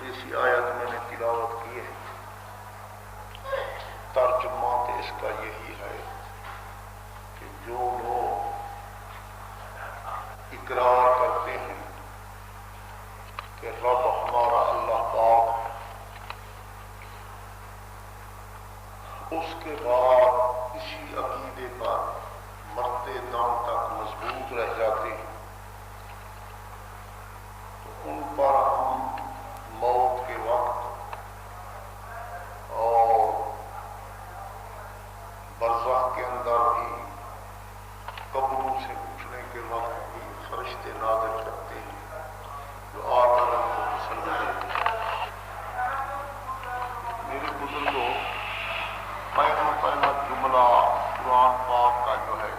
جیسی آیت میں نے تلاوت کی ہے، ترجمہ تو اس کا یہی ہے کہ جو لوگ اقرار کرتے ہیں کہ رب ہمارا اللہ پاک ہے، اس کے بعد اسی عقیدے پر مرتے دم تک مضبوط رہ جاتے ہیں، تو ان پر ہم موت کے وقت اور برزخ کے اندر بھی قبروں سے اٹھنے کے وقت بھی فرشتے نازل کرتے ہیں جو آ کر ان کو تسلی دیتے ہیں۔ میرے بزرگوں، پہلا جملہ قرآن پاک کا جو ہے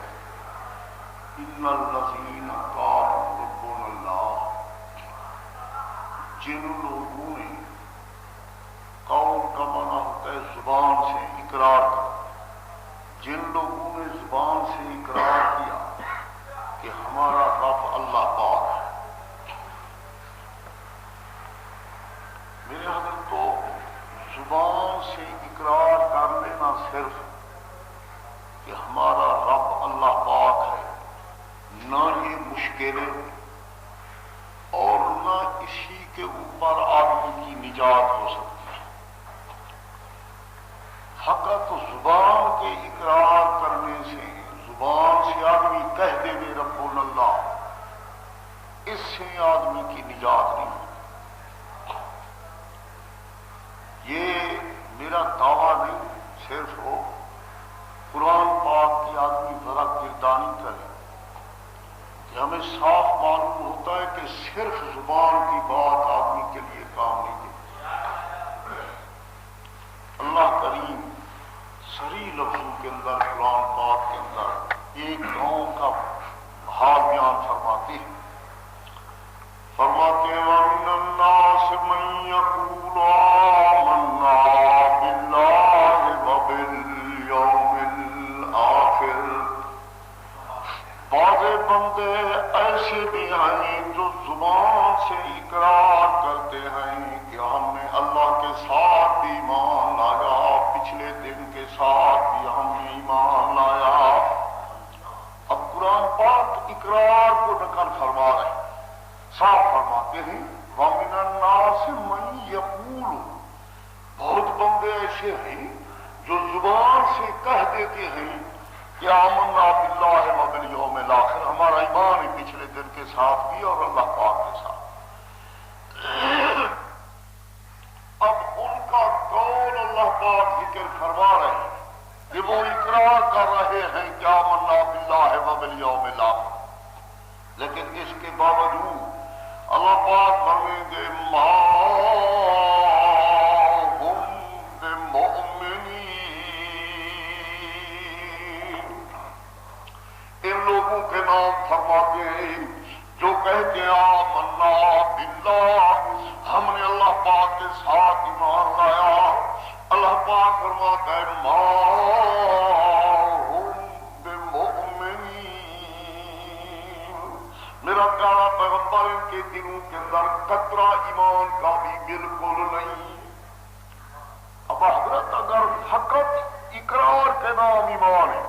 ان الذین قالوا ربنا اللہ، جن لوگوں نے، قول کا معنی ہوتا ہے زبان سے اقرار کرنا، جن لوگوں نے زبان سے اقرار کیا کہ ہمارا رب اللہ پاک ہے۔ میرے حضرت تو زبان سے اقرار کر لینا صرف کہ ہمارا رب اللہ پاک ہے، نہ یہ مشکل ہے اور نہ اسی کے اوپر آدمی کی نجات ہو سکتی ہے۔ فقط زبان کے اقرار کرنے سے، زبان سے آدمی کہہ دے بے رب اللہ، اس سے آدمی کی نجات نہیں ہوتی۔ یہ میرا دعویٰ نہیں، صرف ہو قرآن پاک کی آدمی ذرا گردانی کرے کہ ہمیں صاف معلوم ہوتا ہے کہ صرف زبان کی بات آدمی کے لیے کام نہیں دیتی۔ اللہ کریم صریح لفظوں کے اندر قرآن پاک کے اندر ایک قوم کا حال بیان فرماتے ہیں، فرماتے ہیں وَمِنَ النَّاسِ مَن يَقُولُ آمَنَّا بِاللَّهِ وَبِالْيَوْمِ الْآخِرِ، بعض بندے ایسے بھی ہیں جو زبان سے اقرار کرتے ہیں کہ ہم نے اللہ کے ساتھ بھی ایمان لایا، پچھلے دن کے ساتھ بھی ہم نے ایمان لایا۔ اب قرآن پاک اقرار کو نقل فرما رہے ہیں، صاف فرماتے ہیں وَمِنَ النَّاسِ مَن يَقُولُ، بہت بندے ایسے ہیں جو زبان سے کہہ دیتے ہیں کہ آمنا باللہ وبالیوم الآخر، ہمارا ایمان ہے پچھلے دن کے ساتھ بھی اور اللہ پاک کے ساتھ۔ اب ان کا قول اللہ پاک ذکر فرما رہے ہیں کہ وہ اقرار کر رہے ہیں کہ آمنا باللہ وبالیوم الآخر، لیکن اس کے باوجود اللہ پاک فرمائیں گے ما ہم بمؤمنین، ان لوگوں کے نام فرماتے ہیں جو کہتے ہیں آمنا باللہ، ہم نے اللہ پاک کے ساتھ ایمان لایا۔ اللہ پاک فرماتا ہے ما ہم بمؤمنین، میرا پیارا پیغمبر ان کے دلوں کے اندر قطرہ ایمان کا بھی بالکل نہیں۔ اب حضرت اگر فقط اقرار کے نام ایمان ہے،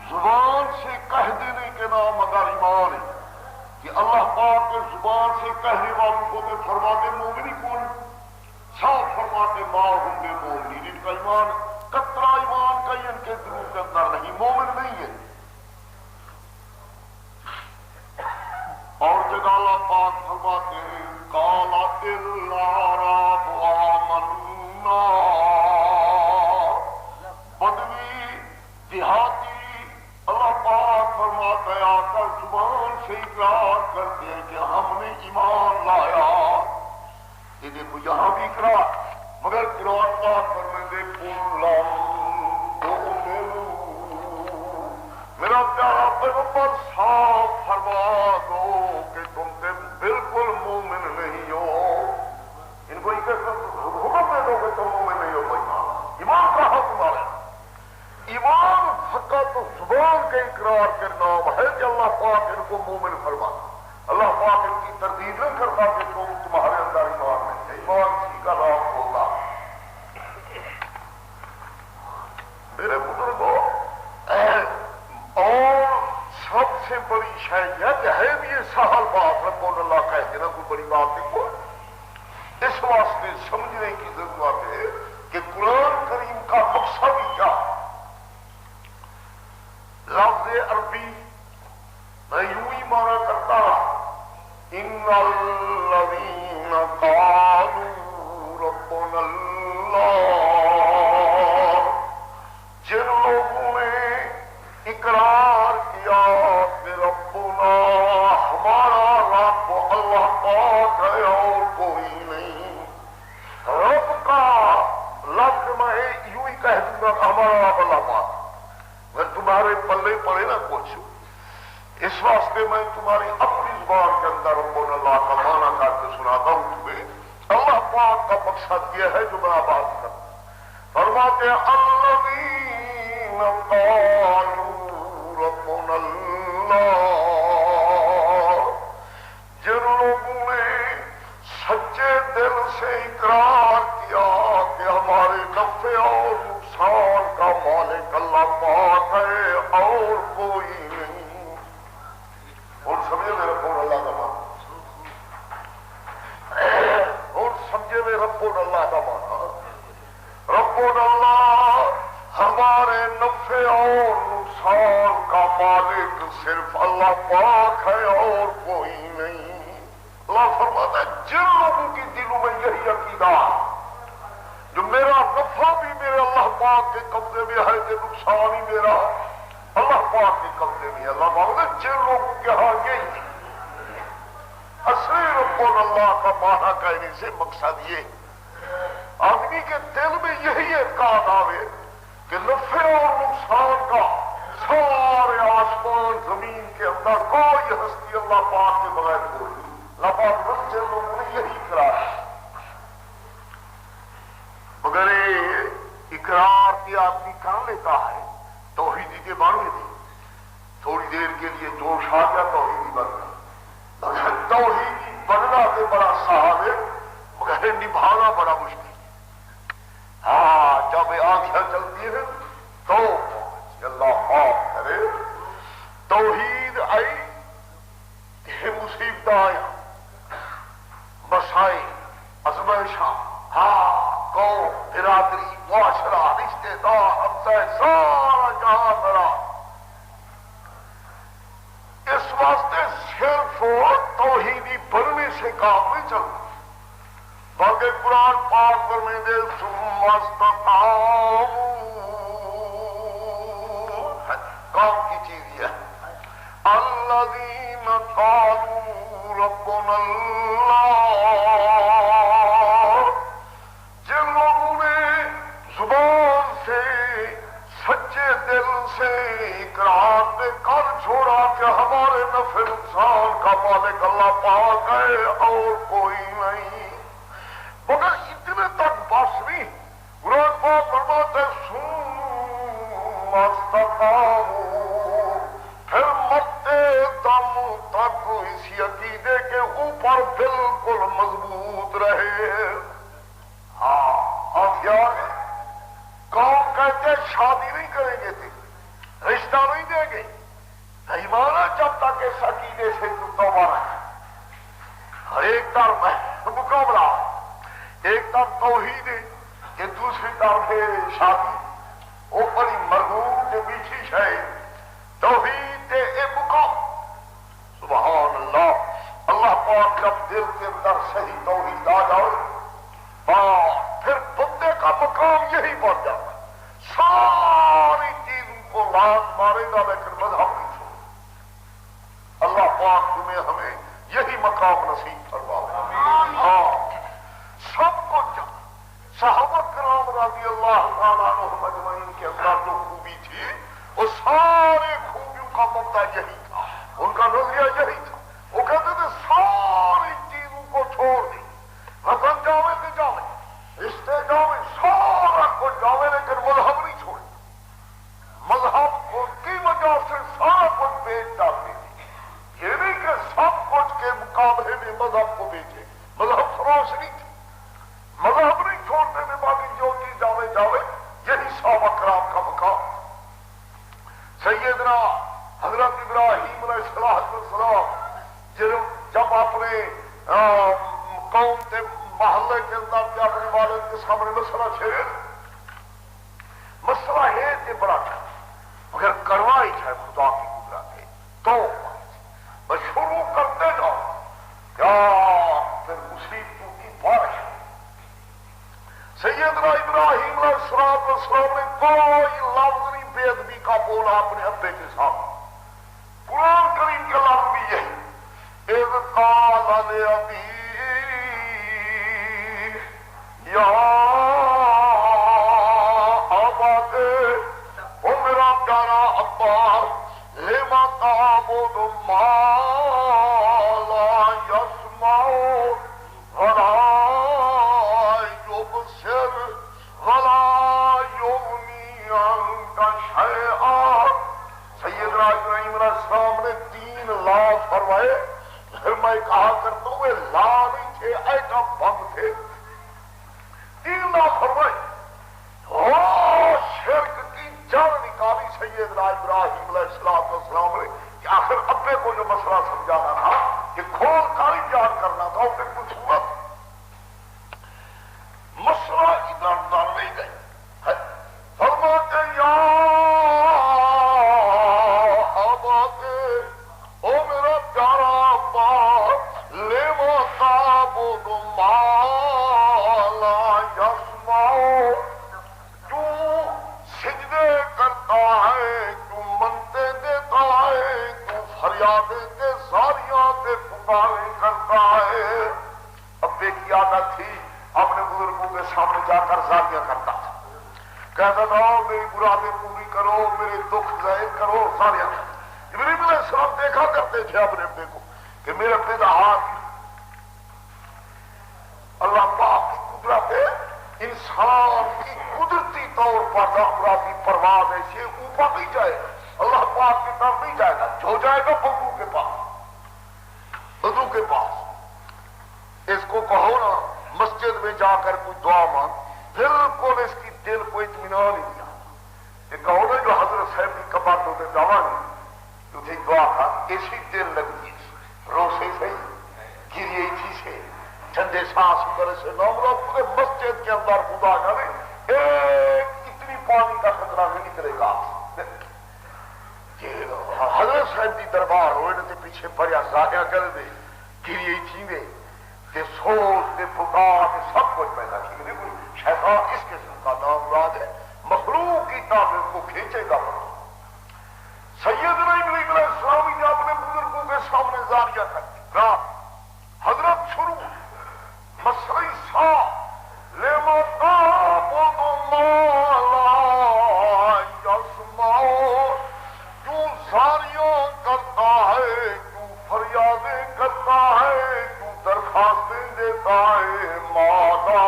زبان سے کہہ دینے کے نام اگر ایمان ہے کہ اللہ پاک کے زبان سے کہنے والوں کو تو فرماتے مومن ہی کون، صاف فرماتے ما ہم بمؤمنین، ان کا ایمان قطرہ ایمان کا ہی ان کے دلوں کے اندر نہیں، مومن نہیں ہے۔ اور جگہ اللہ پاک فرماتے ہیں قالت الاعراب آمنا، بدوی دیہاتی اللہ پاک فرماتا ہے آ کر زبان سے اقرار کرتے ہیں کہ ہم نے ایمان لایا۔ یہ دیکھو یہاں بھی اقرار، مگر قرآن پاک فرمائیں گے قل لم تؤمنوا، میرا پیارا پیغمبر صاف فرما دو کہ تم سے بالکل مومن نہیں ہو۔ ان کو حکم دے دو کہ تم مومن نہیں ہو، بھائی ایمان کا حق تمہارا۔ ایمان فقط زبان کے اقرار کے نام ہے کہ اللہ پاک ان کو مومن فرما، اللہ پاک ان کی تردید نہیں کرتا کہ تمہارے اندر ایمان نہیں ہے۔ واسطے سمجھنے کی ضرورت ہے کہ قرآن کریم کا مقصد ہی کیا ہے۔ لفظ عربی میں یوں ہی مانا کرتا رہا، ان الذین قالوا ربنا اللہ، جن لوگوں نے اقرار کیا کہ ربنا ہمارا رب اللہ پاک ہے اور کوئی نہیں۔ رب کا لفظ میں یوں ہی کہہ دوں گا کہ ہمارا رب اللہ پاک، میں تمہارے پلے پڑے نہ کچھ، اس واسطے میں تمہاری اپنی زبان کے اندر ربنا اللہ کا معنی کر کے سناتا ہوں تمہیں۔ اللہ پاک کا مقصد یہ ہے جو میں بات کرتا ہوں، فرماتے ہیں الذین قالوا ربنا اللہ، جن لوگوں نے سچے دل سے اقرار کیا کہ ہمارے نفع اور نقصان کا مالک اللہ پاک ہے اور کوئی نہیں۔ اور سمجھے میرے رب اللہ کا مانا، اور سمجھے میرے رب اللہ کا مانا، رب اللہ ہمارے نفع اور نقصان کا مالک صرف اللہ پاک ہے اور کوئی نہیں۔ اللہ فرماتا ہے جن لوگوں کی دلوں میں یہی عقیدہ جو میرا نفع بھی میرے اللہ پاک کے قبضے میں ہے کہ نقصان ہی میرا اللہ پاک کے قبضے میں ہے، اللہ فرماتا ہے جن لوگوں کے ہاں یہی اصلی رب اللہ کا معنی کہنے سے مقصد یہ آدمی کے دل میں یہی اعتقاد آوے کہ نفع اور نقصان کا سارے آسمان زمین کے اندر کوئی ہستی اللہ پاک کے بغیر کوئی نہیں۔ اللہ پاک بچے لوگوں نے یہی اقرار ہے، مگر اقرار کے آدمی کہاں لیتا ہے توحیدی کے معنی میں تھوڑی دیر کے لیے جوش آ گیا توحیدی بن گیا، توحیدی بننا تو بڑا صاحب ہے مگر نبھانا بڑا مشکل ہے۔ ہاں جب آنکھیں چلتی ہیں تو اللہ معاف کرے توحید آئی، مصیبت آیا، مسائل، ازمائشاں، ہاں قوم، برادری، معاشرہ، رشتے دار، ہمسائے، سارا جہاں میرا، اس واسطے صرف توحیدی بننے سے کام نہیں چلتا، بلکہ قرآن پاک میں دے ثم استقاموا، کام کی چیز یہ ہے الذین قالوا ربنا اللہ، جن لوگوں نے زبان سے سچے دل سے اقرار نے کر چھوڑا کہ ہمارے نفع نقصان کا مالک اللہ پاک ہے اور کوئی نہیں، مگر اتنے تک بس نہیں، قرآن پاک فرماتے ثم استقاموا، پھر مرتے دم تک اسی عقیدے کے اوپر بالکل مضبوط رہے۔ ہاں قوم کہتے شادی نہیں کریں گے تھے، رشتہ نہیں دیں گے، نہیں مانا جب تک اس عقیدے سے توبہ رہے۔ ہر ایک طرف مقابلہ، ایک طرف توحید کہ دوسری طرف شادی، وہ بڑی مرغوب کے پیچھے ہے توحید اے مقام۔ سبحان اللہ، اللہ پاک جب دل کے اندر صحیح توحید آ جائے پھر بندے کا مقام یہی بن جاتا ہے، ساری چیزوں کو لات مارے گا لیکن مذہب نہیں چھوڑے۔ اللہ پاک تمہیں ہمیں یہی مقام نصیب فرمائے۔ ہاں سب کچھ صحابہ کرام رضی اللہ تعالیٰ عنہم اجمعین کے اندر جو خوبی تھی وہ سارے خوبیوں کا مبدا یہی تھا، ان کا نظریہ یہی تھا، وہ کہتے تھے ساری چیزوں کو چھوڑ دی، وطن جاوے تو جاوے، رشتے جاوے، سارا کچھ جاوے لیکن مذہب نہیں چھوڑے، مذہب کی وجہ سے سارا کچھ بیچ ڈالتے تھے، یہ نہیں کہ سب کچھ کے مقابلے میں مذہب کو بیچے، مذہب فروش نہیں تھے، مذہب نہیں چھوڑنے میں باقی جو چیز جاوے جاوے، یہی صحابہ کرام کا مقام۔ سیدنا حضرت ابراہیم علیہ السلام جب اپنے قوم کے محلے کے اندر کے اپنے والد کے سامنے مسئلہ چھیڑے مسئلہ ہے کہ بڑا تھا مگر کروائی جائے خدا کی قدرت ہے تو بس شروع کرتے جاؤ کیا پھر مصیبتوں کی بارش. سیدنا ابراہیم علیہ السلام نے کوئی لفظ نہیں بے ادبی کا بولا اپنے ابے کے سامنے. قرآن کریم کے لفظ بھی یہی اذ قال لأبی یا ابت او میرا پیارا ابا لما تعبد ما لا يسمع ولا يبصر ولا يغني عنك شيئا. سیدنا ابراہیم علیہ السلام نے 3 لا فرمائے. پھر میں کہا کرتا ہوں یہ لا نہیں تھے ایٹم بم تھے. 3 لا فرمائے شرک کی جڑ نکالی سیدنا ابراہیم علیہ السلام نے کہ آخر ابے کو جو مسئلہ سمجھانا تھا کہ کھول کر بیان کرنا تھا اسے کچھ صورت مسئلہ ادھر ادھر نہیں گئی. فرماتے یا ابت او میرا پیارا ابا لما تعبد ما لا يسمع. سجدے کرتا ہے کیوں منتے دیتا ہے کیوں فریادیں دے زاریاں دے پکاریں کرتا ہے. ابے کی عادت تھی اپنے بزرگوں کے سامنے جا کر زاریاں کرتا تھا. کہتا تھا میری مرادیں پوری کرو میرے دکھ ظاہر کرو زاریاں کرو. ابراہیم علیہ السلام دیکھا کرتے تھے اپنے ابے کو کہ میرے ابے کا ہاتھ اللہ پاک کی قدرت ہے. انسان کی قدرتی طور پر مرادی پرواز ایسی اوپر نہیں جائے اللہ پاک کی طرف نہیں جائے گا. جو جائے گا بدو کے پاس بدو کے پاس. اس کو کہو نا مسجد میں جا کر کوئی دعا مانگ بالکل اس کی دل کو اطمینان ہی نہیں آتا. یہ کہو نا جو حضرت صاحب کی کبر تو دعا نہیں تو تھی دعا کا ایسی دل لگتی روسے سے گریے تھی سے ٹھنڈے سانس کرے سے نامرا پورے مسجد کے اندر خدا جانے ایک اتنی پانی کا خطرہ نہیں نکلے گا. حضرت صاحب کی دربار ہوئے پیچھے پڑیا زاہیاں کر دے گریے تھی دے تے سوچ تے پکار تے سب کچھ پیدا کی نہیں. کوئی شیطان اس قسم کا نام مراد ہے مخلوق کی تعمیر کو کھینچے گا. سیدنا ابراہیم علیہ السلام نے اپنے بزرگوں کے سامنے زاریاں کر دی. رات حضرت شروع مسئلہ صاحب لما تعبد ما لا يسمع. کیوں زاریاں کرتا ہے کیوں فریادیں کرتا ہے کیوں درخواستیں دیتا ہے ما لا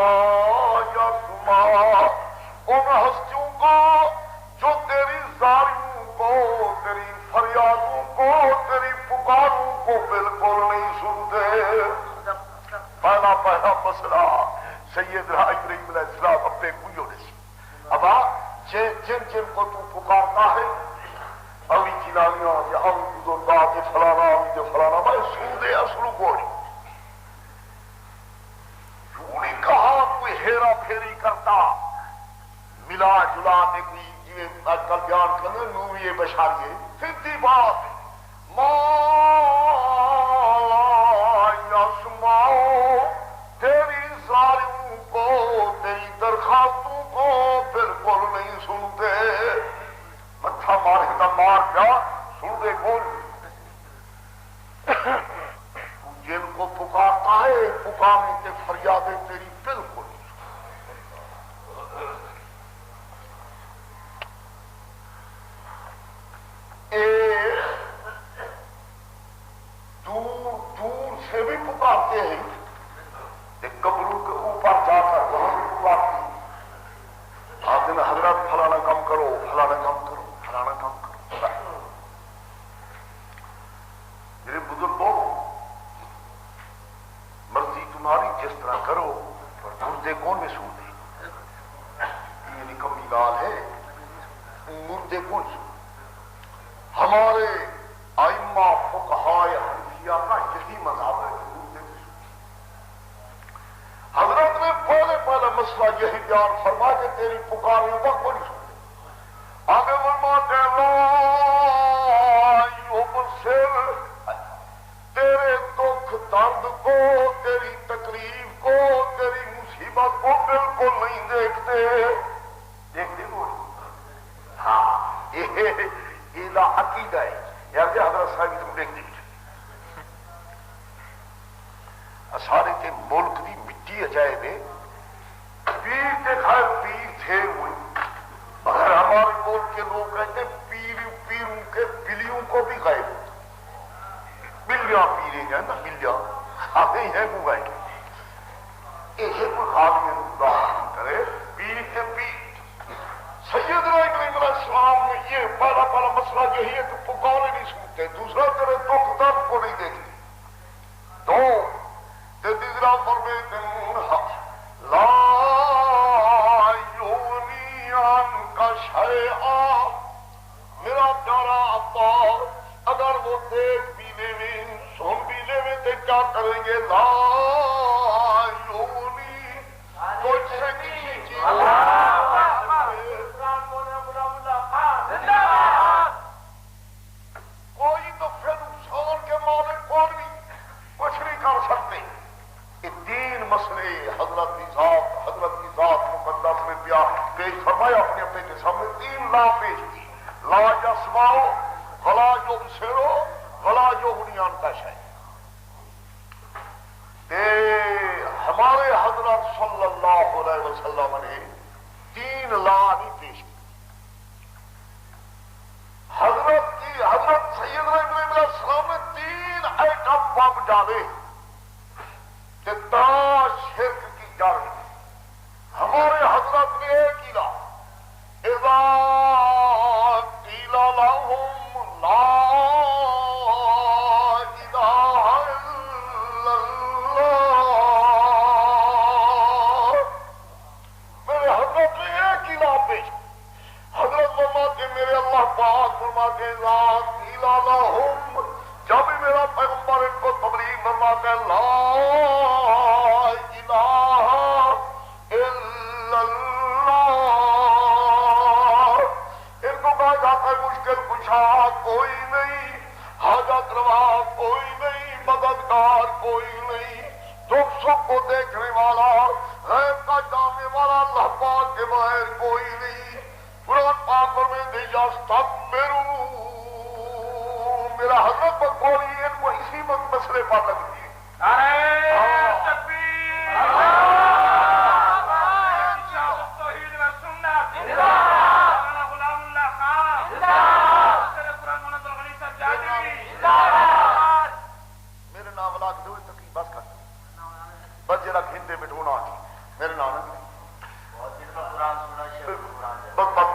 يسمع. ان ہستیوں کو جو تیری زاریوں کو تیری فریادوں کو تیری پکاروں کو بالکل نہیں سنتے. پہلا مسئلہ سیدنا ابراہیم علیہ السلام اپنے کوئی سے ابا جن جن کو تو پکارتا ہے اوی چلانیاں یا اوی بزرگا کے فلانا اوی جو فلانا بھائی سودے اصلو گوڑی کیوں نہیں کہا کوئی ہیرا پھیری کرتا ملا جلا دے کوئی جی آج کل بیان کرنے نویے بشاریے سیدھی بات ما یسمعو تیری زاریوں کو تیری درخواستوں کو بالکل نہیں سنتے. متھا مارے تو مار پیا سنتے کون. جن کو پکارتا ہے پکارنے کے فریادیں تیری بالکل دور دور سے بھی پکارتے ہیں. قبروں کے اوپر جا کر وہاں بھی پکارتے ہیں. آپ دن حضرت فلانا کام کرو فلانا کام کرو فلانا کام کرو. میرے بزرگوں مرضی تمہاری جس طرح کرو پر مردے کون میں سو دے. یہ نکمی گال ہے مردے کون سو. ہمارے ائمہ فقہائے حنفیہ کا یہی مذہب ہے کہ مردے مسئلہ یہی بیان فرما کہ تیری پکاریوں کا کوئی نہیں سنتے. آگے فرماتے یبصر، تیرے دکھ درد کو، تیری تکلیف کو، تیری مصیبت کو بالکل نہیں دیکھتے. دیکھتے وہ ہاں یہ عقیدہ ہے یا کہ حضرت صاحب تم دیکھتے سارے کے ملک کی مٹی عجائب ہے. پیر کے خیر پیر تھے ہوئے، مگر ہمارے ملک کے لوگ کہتے پیروں کے بلیوں کو بھی غائب ہوتا. بلیاں پیرے ہیں نا، بلیاں آتے ہیں وہ گئے. یہ کوئی خاص کرے پیر کے پیر. سیدنا ابراہیم علیہ السلام نے یہ پہلا مسئلہ یہی ہے کہ پکارے نہیں سنتے، دوسرا تیرے دکھ درد کو نہیں دیکھتے. دو تیسرا فرماتے لا یغنی عنک شیئا، میرا پیارا ابا اگر وہ دیکھ بھی لے سن بھی لے تو کیا کریں گے؟ لا یغنی کچھ سے کسی چیز کوئی تو پھر نقصان کے مالک کون بھی کچھ نہیں کر سکتے. یہ تین مسئلے حضرت کی ذات مقدس میں پیش فرمایا اپنے اپنے کے سامنے. تین لا پیش کی، لا یسمعو ولا یبصرو ولا یغنی عنک شیئا. ہمارے حضرت صلی اللہ علیہ وسلم نے تین لا نہیں پیش کی. حضرت سیدنا ابراہیم علیہ السلام نے تین آئٹم بم ڈالے کہ تا شرک کی جڑ. ہمارے حضرت نے ایک ہی لا، اذا قیل لهم لا الہ الا اللہ، میرے حضرت نے ایک ہی لا پیش. حضرت فرماتے میرے اللہ پاک فرماتے لا قیل لهم، جب بھی میرا پیغمبر ان کو تبلیغ فرماتے لا الہ الا اللہ، ان کو کہا جاتا ہے مشکل کشا کوئی نہیں، حاجت روا کوئی نہیں، مددگار کوئی نہیں، دکھ سکھ کو دیکھنے والا، غیب کا جاننے والا اللہ پاک کے باہر کوئی نہیں. قرآن پاک میں یستکبرون، میرا حضرت پر بولی ان کو اسی مسئلے پر لگتی ہے. میرے نام لا کے دو تقریب بس کر بس جرا گھنٹے بٹھونا میرے نام بس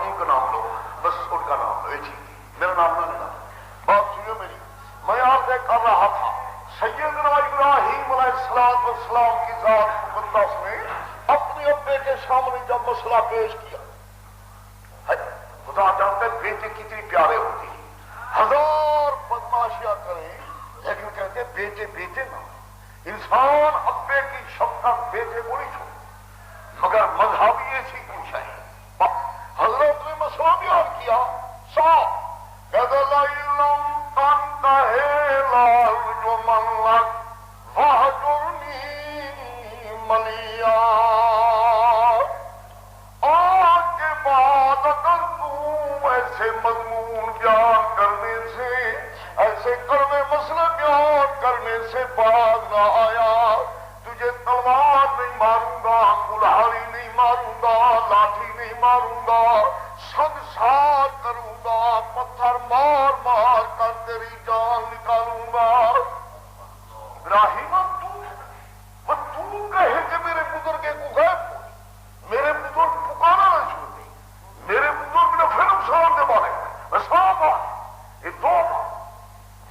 ان کا نام لو، بس ان کا نام لو. جی میرا نام نہ لینا. بات سنیو میری، میں آپ سے کر رہا تھا سیدنا ابراہیم علیہ السلام کی ذات مقدس نے اپنے ابے کے سامنے جب مسئلہ پیش کیا، خدا جانتے بیٹے کتنی پیارے ہوتے ہیں، ہزار بدماشیاں کریں لیکن کہتے بیٹے بیٹے نہ. انسان ابے کی شفقت بیٹے کو نہیں چھوڑ، مگر مذہبی ایسی کچھ ہے. حضرت نے مسئلہ بیان کیا صاف، کہتے لَئِلَّمْ تَنْتَهِ لَأَرْجُمَنَّكَ وَاهْجُرْنِي مَلِيًّا. آج کے بعد اگر تم ایسے مضمون بیان کرنے سے، ایسے کڑوے مسئلے بیان کرنے سے باز نہ آیا، تجھے تلوار نہیں ماروں گا، کلہاڑی نہیں ماروں گا، لاٹھی نہیں ماروں گا، سنسار کروں گا، پتھر مار مار کر تیری جان نکالوں گا. ابراہیم تو کہے کہ میرے بزرگ کو غائب ہو، میرے بزرگ پکارا نہ چھوڑتے، میرے بزرگ نے پھر نقصان کے بارے میں صاف بات. یہ دو بات،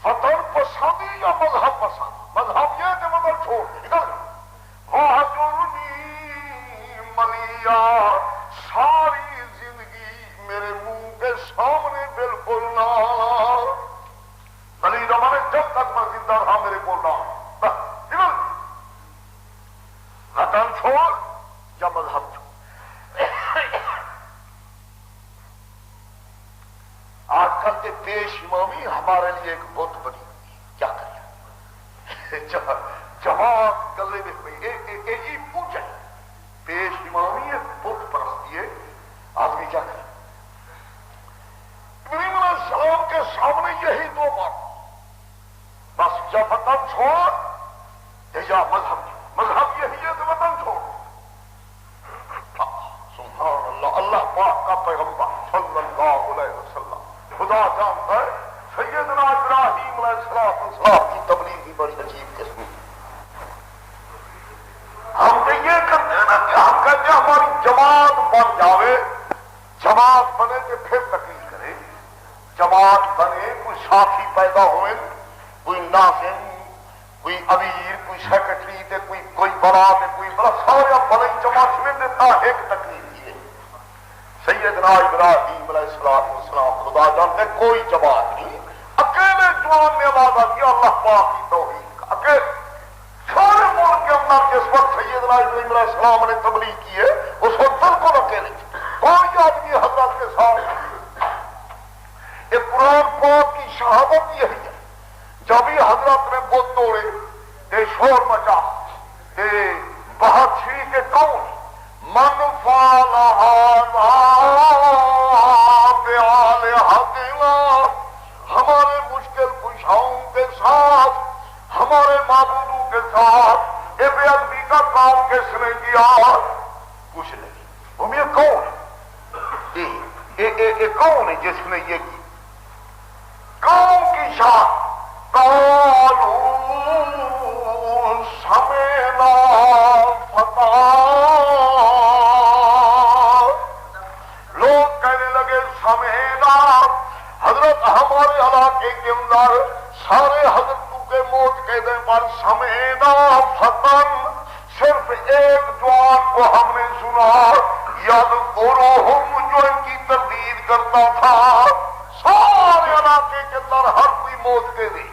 وطن پسندی یا مذہب پسند. مذہب یہ کہ وطن چھوڑ ادھر وَاحْجُرْنِي مَلِيًّا، ساری زندگی میرے منہ کے سامنے بالکل نہ. علی زمانے جب تک میں زندہ رہا میرے کو نہ وطن چھوڑ، یا مذہب چھوڑ. آج کل کے پیش امامی ہمارے لیے ایک بت بنی ہوئی. کیا کریں جماعت گلے میں ہوئی پوچھے پیش امامی ایک بت پرستی ہے. آدمی کیا کرے؟ ابراہیم علیہ السلام کے سامنے یہی دو بات، بس یا وطن چھوڑ یا مذہب یہی ہے کہ وطن چھوڑ. سبحان اللہ. اللہ پاک کا پیغمبر صلی اللہ علیہ وسلم خدا جانتا ہے سیدنا ابراہیم علیہ السلام کی تبلیغ کی بڑی عجیب قسم. ہم تو یہ کرتے ہیں نا کہ ہم کہتے ہیں ہماری جماعت بن جاوے، جماعت بنے کہ پھر تقریر کرے. جماعت بنے، کوئی ساتھی پیدا ہوئے، کوئی ناظم، کوئی امیر، کوئی سیکرٹری تے کوئی بڑا تے کوئی بڑا، سارا بڑی جماعت میں دیتا ایک تقریر کیے. سیدنا ابراہیم علیہ السلام خدا جانتے کوئی جماعت نہیں، اکیلے جوان نے وعدہ کیا اللہ پاک کی توحید کا. اکیلے سارے ملک کے اندر جس وقت سیدنا ابراہیم علیہ السلام نے تبلیغ کی ہے اس وقت بالکل اکیلے کوئی آدمی حضرت کے ساتھ. ایک قرآن پاک کی شہادت یہی ہے. جب ہی حضرت نے بت توڑے تے شور مچا تے بہت چھری کے کون من فعل هذا بآلهتنا، ہمارے مشکل کشاؤں کے ساتھ، ہمارے معبودوں کے ساتھ یہ بے ادبی کا کام کس نے کیا؟ کچھ نہیں. ہم یہ کون ہے؟ کون ہے جس نے یہ کی؟ قوم کی شان. قالوا سمعنا فتى، لوگ کہنے لگے سمعنا. حضرت ہمارے علاقے کے اندر سارے حضرتوں کے موت قیدے پر سمعنا فتى، صرف ایک جوان کو ہم نے سنا یذکرہم جو ان کی تردید کرتا تھا. سارے علاقے کے اندر ہر کوئی موت کے دی،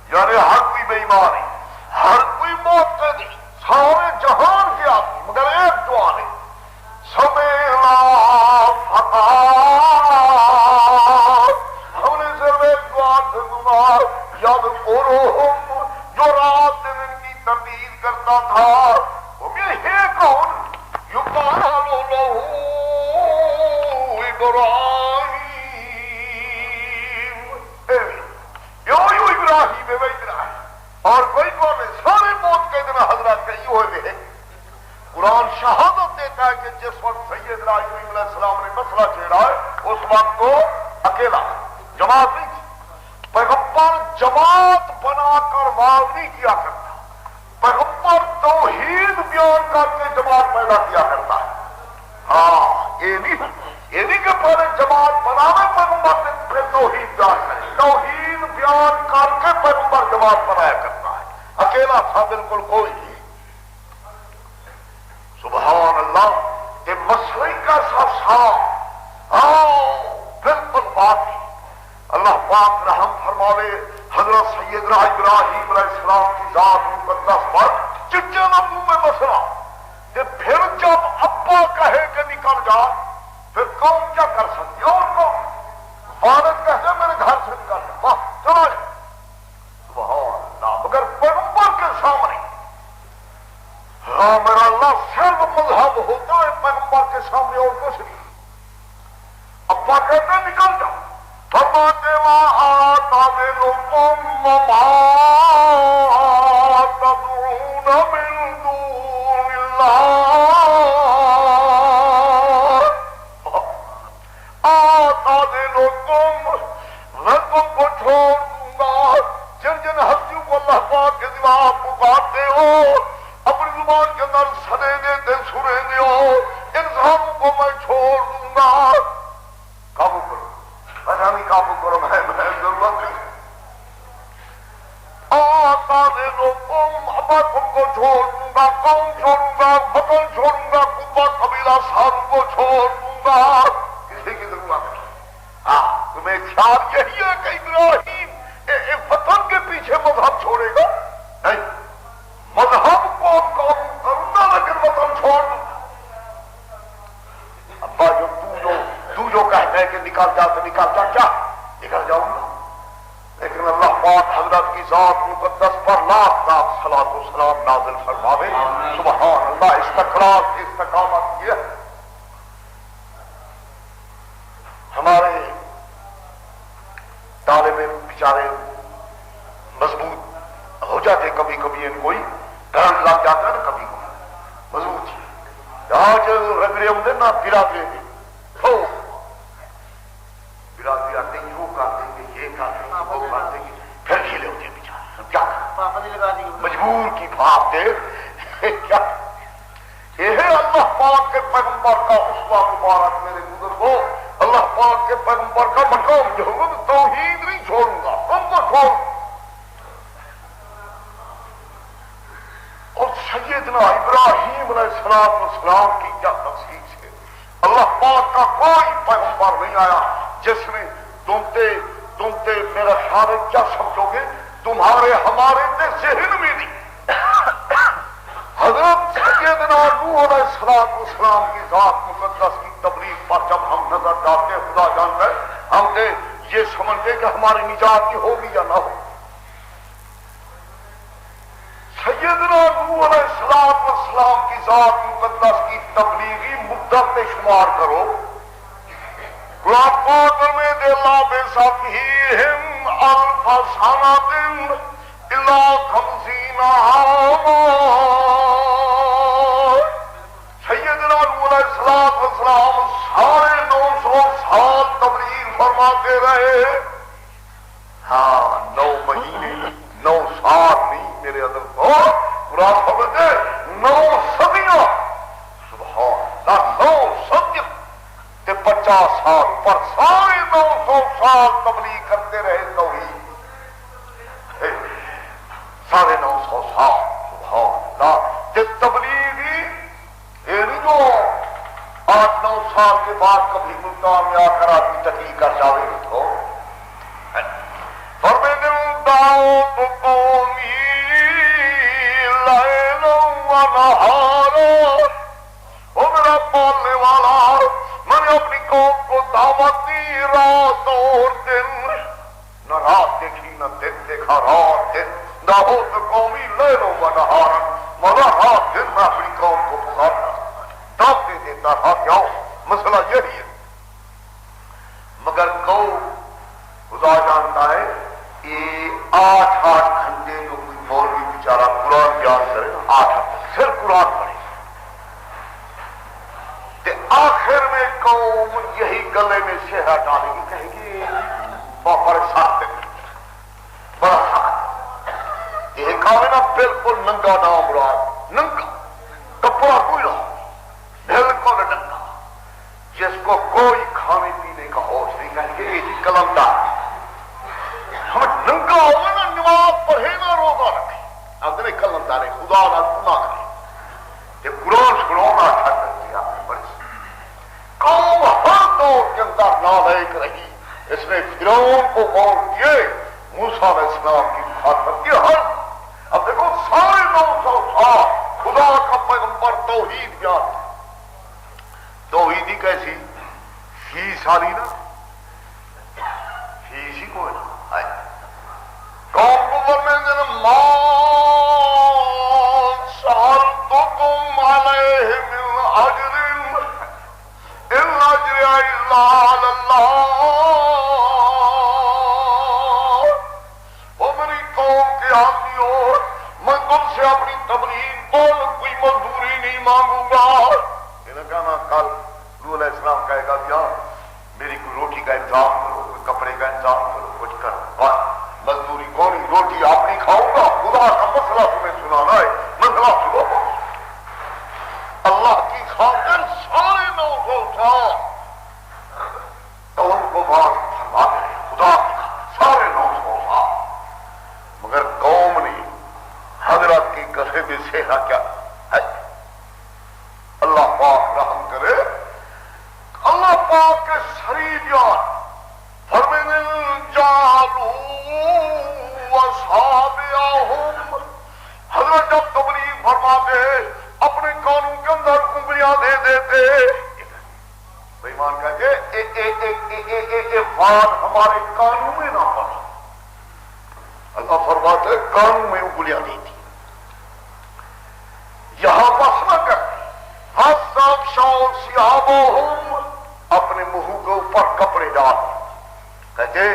یعنی ہر کوئی بے ایمان ہے، ہر کوئی موت کے دی، سارے جہان کے آدمی مگر ایک جوان ہے. سمعنا فتى، ہم نے صرف ایک جوان سے سنا یذکرہم جو رات دن ان کی تردید کرتا تھا. وہ یہ ہے کون؟ یقال لہ ابراہیم. اور کوئی کون ہے؟ سارے موت کے دن حضرات کہیں ہوئے ہیں. قرآن شہادت دیتا ہے کہ جس وقت سیدنا ابراہیم علیہ السلام نے مسئلہ چھیڑا ہے اس وقت تو اکیلا، جماعت نہیں تھی. پیغمبر جماعت بنا کر واز نہیں کیا کرتا، پیغمبر توحید بیان کر کے جماعت پیدا کیا کرتا ہے. ہاں یہ نہیں کہ پہلے جماعت بنانا پیغمبر نے پھر توحید بیان کرے. توحید بیان کر کے پیغمبر جماعت بنایا کرتا ہے. اکیلا تھا بالکل کوئی نہیں. سبحان اللہ. یہ مسئلہ کا سب صاف بالکل بات ہے. اللہ پاک رحم فرماوے حضرت سیدنا ابراہیم علیہ السلام کی ذات مقدس پر چچے نمو میں مسئلہ کہ پھر جب ابا کہے کہ نکل جا پھر قوم کیا کر سکتی؟ اور کون والد کہتے میرے گھر سے نکل جا، واہ چلا جائے. سبحان اللہ. مگر پیغمبر کے سامنے ہاں میرا اللہ صرف مذہب ہوتا ہے، پیغمبر کے سامنے اور کچھ نہیں. ابا کہتے نکل جاؤ، فرماتے وہاں تعبدکم وما تدعون من دون اللہ تعبدکم، میں تم کو چھوڑ دوں گا جن جن ہستیوں کو اللہ پاک کے سوا آپ پکارتے ہو، اپنی زبان کے اندر سنے دیتے سنے دو، انسانوں کو میں چھوڑ دوں گا. قابو کرو، میں نہیں قابو کرو، میں ضرورت نہیں. ابا تم کو چھوڑ دوں گا، قوم چھوڑوں گا، وطن چھوڑوں گا، قبا قبیلہ ساروں کو چھوڑ دوں گا. کسی کی ضرورت نہیں. ہاں تمہیں خیال یہی ہے کہ ابراہیم وطن کے پیچھے مذہب چھوڑے گا؟ نہیں، مذہب کو قوم کروں گا لیکن وطن چھوڑ نکل جا تو نکل جا، کیا نکل جاؤں گا، لیکن اللہ پاک حضرت کی ذات مقدس پر لاکھ لاکھ صلاۃ و سلام نازل فرماوے۔ سبحان اللہ، استقرار کی استقامت یہ ہے۔ ہمارے طالب بیچارے مضبوط ہو جاتے، کبھی کبھی ان کوئی کرنٹ لگ جاتا ہے نا، کبھی کبھی مضبوط آج رگڑے ہوں نہ برادری میں تو برادری آتے ہیں، وہ کر دیں گے، یہ کر دیں گے، وہ کر دیں گے، پھر کھلے ہوتے ہیں بیچارے، کیا مجبور کی بات ہے کیا؟ یہ ہے اللہ پاک کے پیغمبر کا اسوہ مبارک میرے بزرگوں، اللہ پاک کے پیغمبر کا مقام جو ہوگا توحید نہیں چھوڑوں گا، تم کو چھوڑ۔ اور سیدنا ابراہیم علیہ السلام کی کیا تخصیص ہے، اللہ پاک کا کوئی پیغمبر نہیں آیا جس نے تمتے میرا خیال کیا سمجھو گے، تمہارے ہمارے تے ذہن میں نہیں۔ حضرت سیدنا نوح علیہ السلام کی ذات مقدس کی تبلیغ پر جب ہم نظر ڈالتے، خدا جانتا ہے ہم نے یہ سمجھتے کہ ہماری نجات کی ہوگی یا نہ ہو۔ سیدنا نوح علیہ السلام کی ذات مقدس کی تبلیغی مدت میں شمار کرو، قرآن پاک میں اللہ بِصَفِيهِمْ أَلْفَ سَنَةٍ إِلَّا 50 عاما۔ سیدنا نوح علیہ السلام 950 سال تبلیغ فرماتے رہے۔ ہاں 9 مہینے 9 سال نہیں میرے اندر کو قرآن فرماتے 9 صدیاں، سبحان اللہ، 9 صدیاں تے 50 سال پر سارے 900 سال تبلیغ کرتے رہے توحید، 950 سال، سبحان اللہ۔ تے تبلیغی یہ نہیں جو 8-9 سال کے بعد کبھی ملتان میں آ کر آدمی تقریر کر جاوے تو فَمِنْ دَعْوَتُ قَوْمِي لَيْلًا وَنَهَارًا، وہ میرا بولنے والا، میں نے اپنی قوم کو دعوت دی رات اور دن، نہ رات دیکھی نہ دن دیکھا، رات دن دعوت قومی لیلًا ونہارا، مگر رات دن میں اپنی قوم کو پکارتا دعوتیں دیتا تھا۔ کیا مسئلہ یہی ہے، مگر قوم خدا جانتا ہے یہ 8-8 گھنٹے جو کوئی مولوی بیچارہ قرآن بیان کرے، 8 صرف قرآن پڑھے، آخر میں قوم یہی گلے میں شہرہ ڈالے گی، کہے گی بڑے سخت، بڑا سخت، یہ کہا نا بالکل ننگا نام مراد، ننگا کپڑا کوئی نہ، بالکل ننگا، جس کو کوئی کھانے پینے کا ہوش نہیں، کہیں گے یہ قلمدار، ہم ننگا ہوگا نا، نماز پڑھے نہ روزہ رکھے، اب نہیں قلمدار خدا نہ گناہ کرے، یہ قرآن سنونا اچھا کر دیا بڑی قوم ہر دور کے اندر نالائق رہی، اس نے فرعون کو غور کیے، موسیٰ علیہ السلام کی مخاطب کی ہر، اب دیکھو سارے 900 سال خدا کا پیغمبر توحید بیان، توحیدی کیسی فیس آلی نا، فیس ہی کوئی نہ آئے، قوم کو فرمائیں گے ما سألتكم علیہ من اجر ان اجر الا علی اللہ، وہ میری قوم کے آدمیوں، میں تم سے اپنی تبلیغ پر کوئی مزدوری نہیں مانگوں گا۔ انہیں کہنا کل نوح علیہ السلام کہے گا کیا میری کوئی روٹی کا انتظام کرو، کوئی کپڑے کا انتظام کرو، کچھ کرو، مزدوری کون، روٹی آپ نہیں کھاؤں گا، خدا کا مسئلہ تمہیں سنانا ہے، مسئلہ سنو، اللہ کی خاطر سارے 900 سال قوم کو بات فرما رہے، خدا کی خاطر سارے 900 سال، مگر قوم نے حضرت کی کسے بھی سہا کیا ہے، اللہ پاک رحم کرے، اللہ پاک کے شریعت فرمائیں جالو اصحابہم، حضرت جب تبلیغ فرماتے اپنے قانون کے اندر انگلیاں دے دیتے، بے ایمان کہتے بات ہمارے کانوں میں نہ پڑے. اللہ فرماتے ہیں کانوں میں انگلیاں نہیں تھی. یہاں بس نہ کرتے. حسب شاؤ سیابہم اپنے منہ کے اوپر کپڑے ڈال کہتے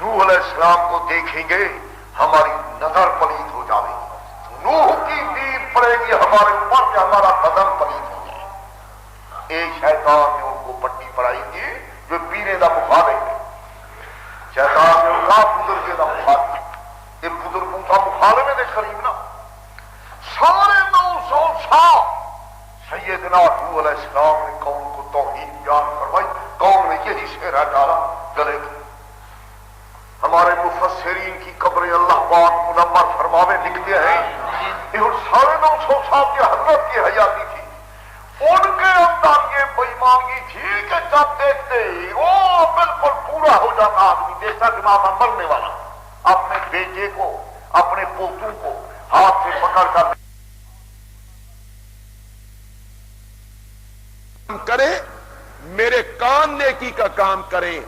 نوح علیہ السلام کو دیکھیں گے ہماری نظر پلید ہو جائے گی. نوح کی دید پڑے گی ہمارے اوپر کہ ہمارا بدن پلید ہو جائے. ایک شیطان نے ان کو پٹی پڑائی تھی جو پینے کا مخالف ہے. شیطان نے ان کا بزرگے کا مخالف. یہ بزرگوں کا مخالفے کے قریب نا سارے 900 سال سیدنا نوح علیہ السلام نے قوم کو توحید بیان کروائی. قوم نے یہی شعرہ ڈالا گلے کی. ہمارے مفسرین کی قبریں اللہ پاک منور فرماوے لکھتے ہیں یہ سارے 900 سال کی حضرت کی حیاتی تھی. ان کے اندر یہ بےایمانی تھی کہ جب دیکھتے وہ بالکل پورا ہو جاتا آدمی دیکھتا دماغ مرنے والا اپنے بیٹے کو اپنے پوتوں کو ہاتھ سے پکڑ کر کرے میرے کان نیکی کا کام کریں.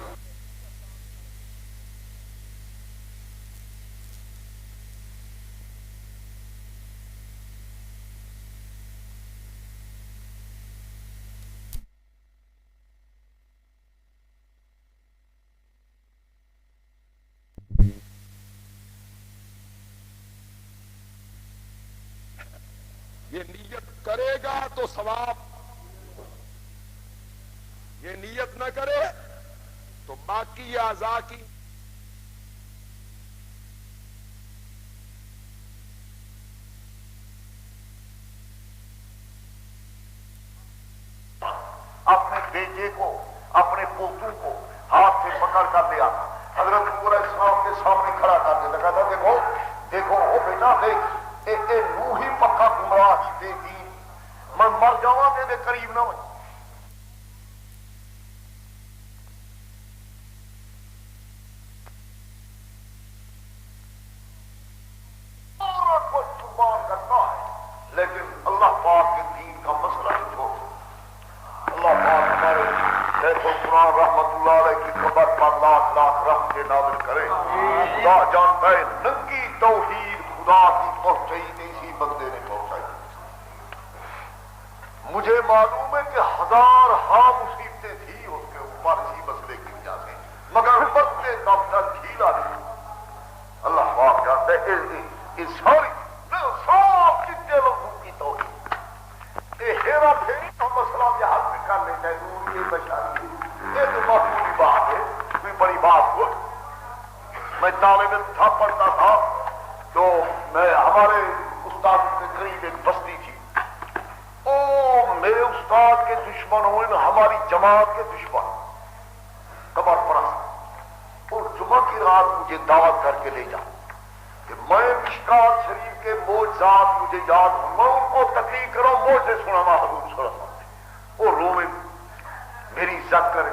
یہ نیت کرے گا تو ثواب, یہ نیت نہ کرے تو باقی اعضاء کی اپنے بیٹے کو اپنے پوتوں کو ہاتھ سے پکڑ کر لے آتا. حضرت نوح علیہ السلام کے سامنے کھڑا کر کے کہتا دیکھو دیکھو وہ بیٹا دیکھ نوح ہی پکا گمراہ ہی بے دین میں مر جاؤں دے قریب نہ ہوئی. لیکن اللہ پاک کے دین کا مسئلہ نہیں چھوڑ. اللہ پاک ہمارے شیخ القرآن رحمت اللہ علیہ کی قبر پر لاکھ لاکھ رحمت نازل کرے. اللہ جانتا ہے ننگی توحید خدا کی پہنچائی نہیں سی بندے نے پہنچائی. مجھے معلوم ہے کہ 1000 مصیبتیں تھی اس کے اوپر اسی مسئلے کی وجہ سے مگر بچے دم تک ڈھیلا نہیں. اللہ پاک جانتا ہے اس ساری سب جتنے لوگوں کی توحید یہ ہیرا پھیری کا مسئلہ یہ حل بھی کر لیتا ہے. نور یہ بشاری یہ تو معمولی بات ہے کوئی بڑی بات ہو. میں طالب علم تھا پڑھتا تھا تو میں ہمارے استاد کے قریب ایک بستی تھی. او میرے استاد کے دشمن ہوئے نا ہماری جماعت کے دشمن قبر پرست. اور جمعہ کی رات مجھے دعوت کر کے لے جا کہ میں مشکات شریف کے معجزات مجھے یاد ہوں میں ان کو تقریر کروں موجے سنانا حضور صلی اللہ علیہ وسلم. وہ روے میری عزت کرے.